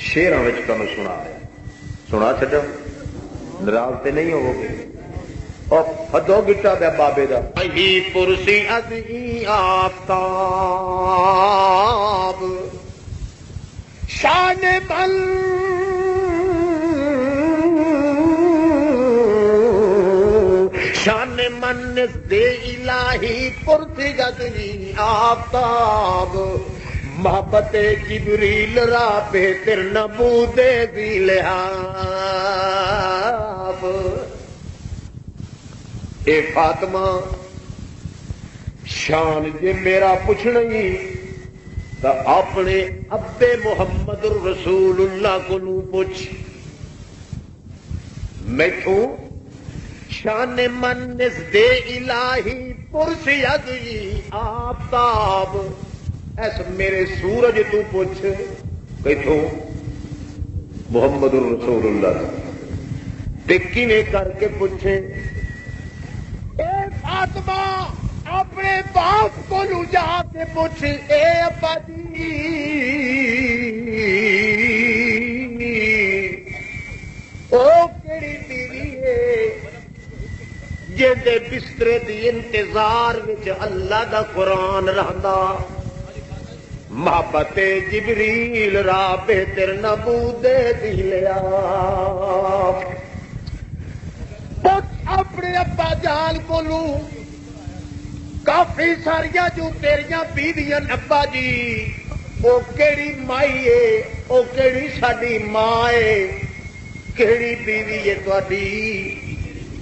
شیراں وچ تمہیں سنا چھڈو ناراض تے نہیں ہوو گے اور ہدو گٹا پیا بابے دا ہی پرسی ازئی آفتاب شان من شان من دے الہی پرسی ازئی آفتاب محبت جبریل را بہتر نبود دی لحاظ اے فاطمہ شان جے میرا پوچھنا ہی تا اپنے ابے محمد رسول اللہ کو پوچھ میتھوں شان من نزد الہی پرسی ازئی آفتاب ایسا میرے سورج تو پوچھ کتوں محمد الرسول اللہ ٹکی نے کر کے پوچھے اے فاطمہ اپنے باپ کو لو جا کے پوچھ اے ابا جی او کیڑی بیوی ہے جے بسترے دی انتظار وچ اللہ دا قرآن رہندا محبت جبریل را بہتر نبود دی لیا اپنے ابا جان کو لوں کافی ساریا جو تیریاں بیویاں ابا جی وہ کیڑی مائی ہے وہ کیڑی ساڈی ماں ہے کیڑی بیوی ہے تہاڈی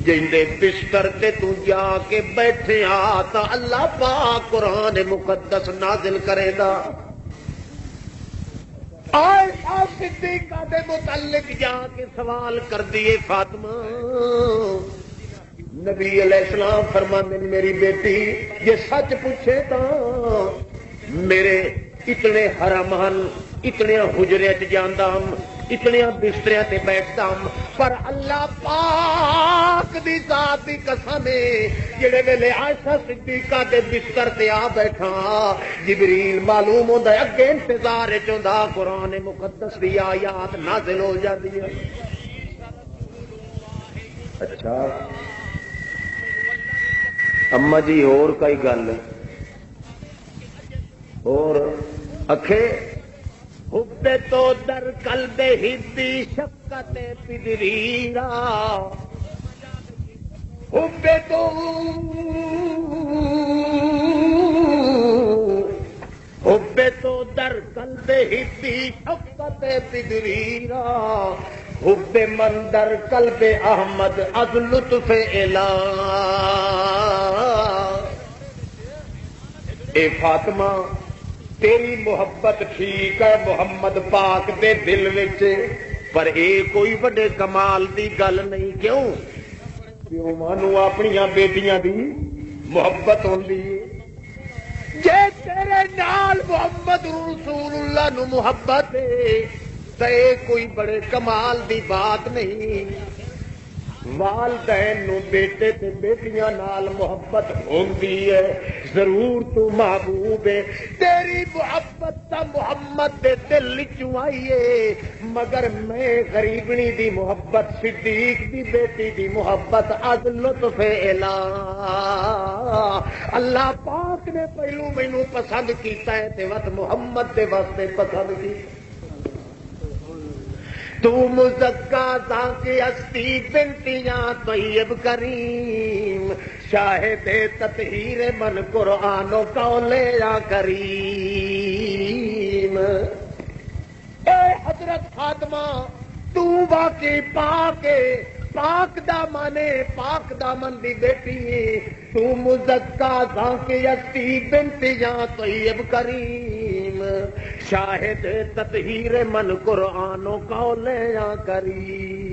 جندے بستر تے تو جا کے بیٹھے آ تا اللہ پاک قرآن مقدس نازل کرے گا عائشہ صدیقہ دے متعلق جا کے سوال کر دیے فاطمہ نبی علیہ السلام فرماندے میری بیٹی یہ سچ پوچھے تا میرے اتنے حرم ہن اتنے حجرے چ جاندا ہم اتنے بستریاں تے بیٹھتا ہم پر اللہ پاک دی ذات دی قسم ہے جڑے ویلے عائشہ صدیقہ دے بستر تے آ بیٹھا جبریل معلوم ہوندا ہے اگے انتظار وچ ہوندا قرآن مقدس دی آیات نازل ہو جاندی ہے اچھا اما جی اور کوئی گل اور اکھے حب تو در قلب ہدی شفقت پدریرا حب تو حب تو در قلب ہدی شفقت پدریرا حب من در قلب احمد از لطف الہ اے فاطمہ تیری محبت ٹھیک ہے محمد پاک دے دل وچ پر اے کوئی بڑے کمال دی گل نہیں کیوں پیو ماں نوں اپنیاں بیٹیاں دی محبت ہوندی ہے جے تیرے نال محمد رسول اللہ نو محبت ہے تے کوئی بڑے کمال دی بات نہیں والدین نو بیٹے تے بیٹیاں نال محبت ہوندی ہے ضرور تو محبوب ہے تیری محبت تا محمد دے دل وچوں آئی ہے مگر میں غریبنی دی محبت صدیق دی بیٹی دی محبت از لطف الہ اللہ پاک نے پہلو مینوں پسند کیتا ہے تے وقت محمد دے واسطے پسند کیتا تو مزکا ذاکی ہستی بنتیاں طیب کریم شاہد تطہیر من قرآن و قولے یا کریم اے حضرت فاطمہ تو واقعی پاک پاک دامانے پاک دامن دی بیٹی تو مزکا ذاکی ہستی بنتیاں طیب کریم شاہد تطہیر من قرآن و قول یا کریم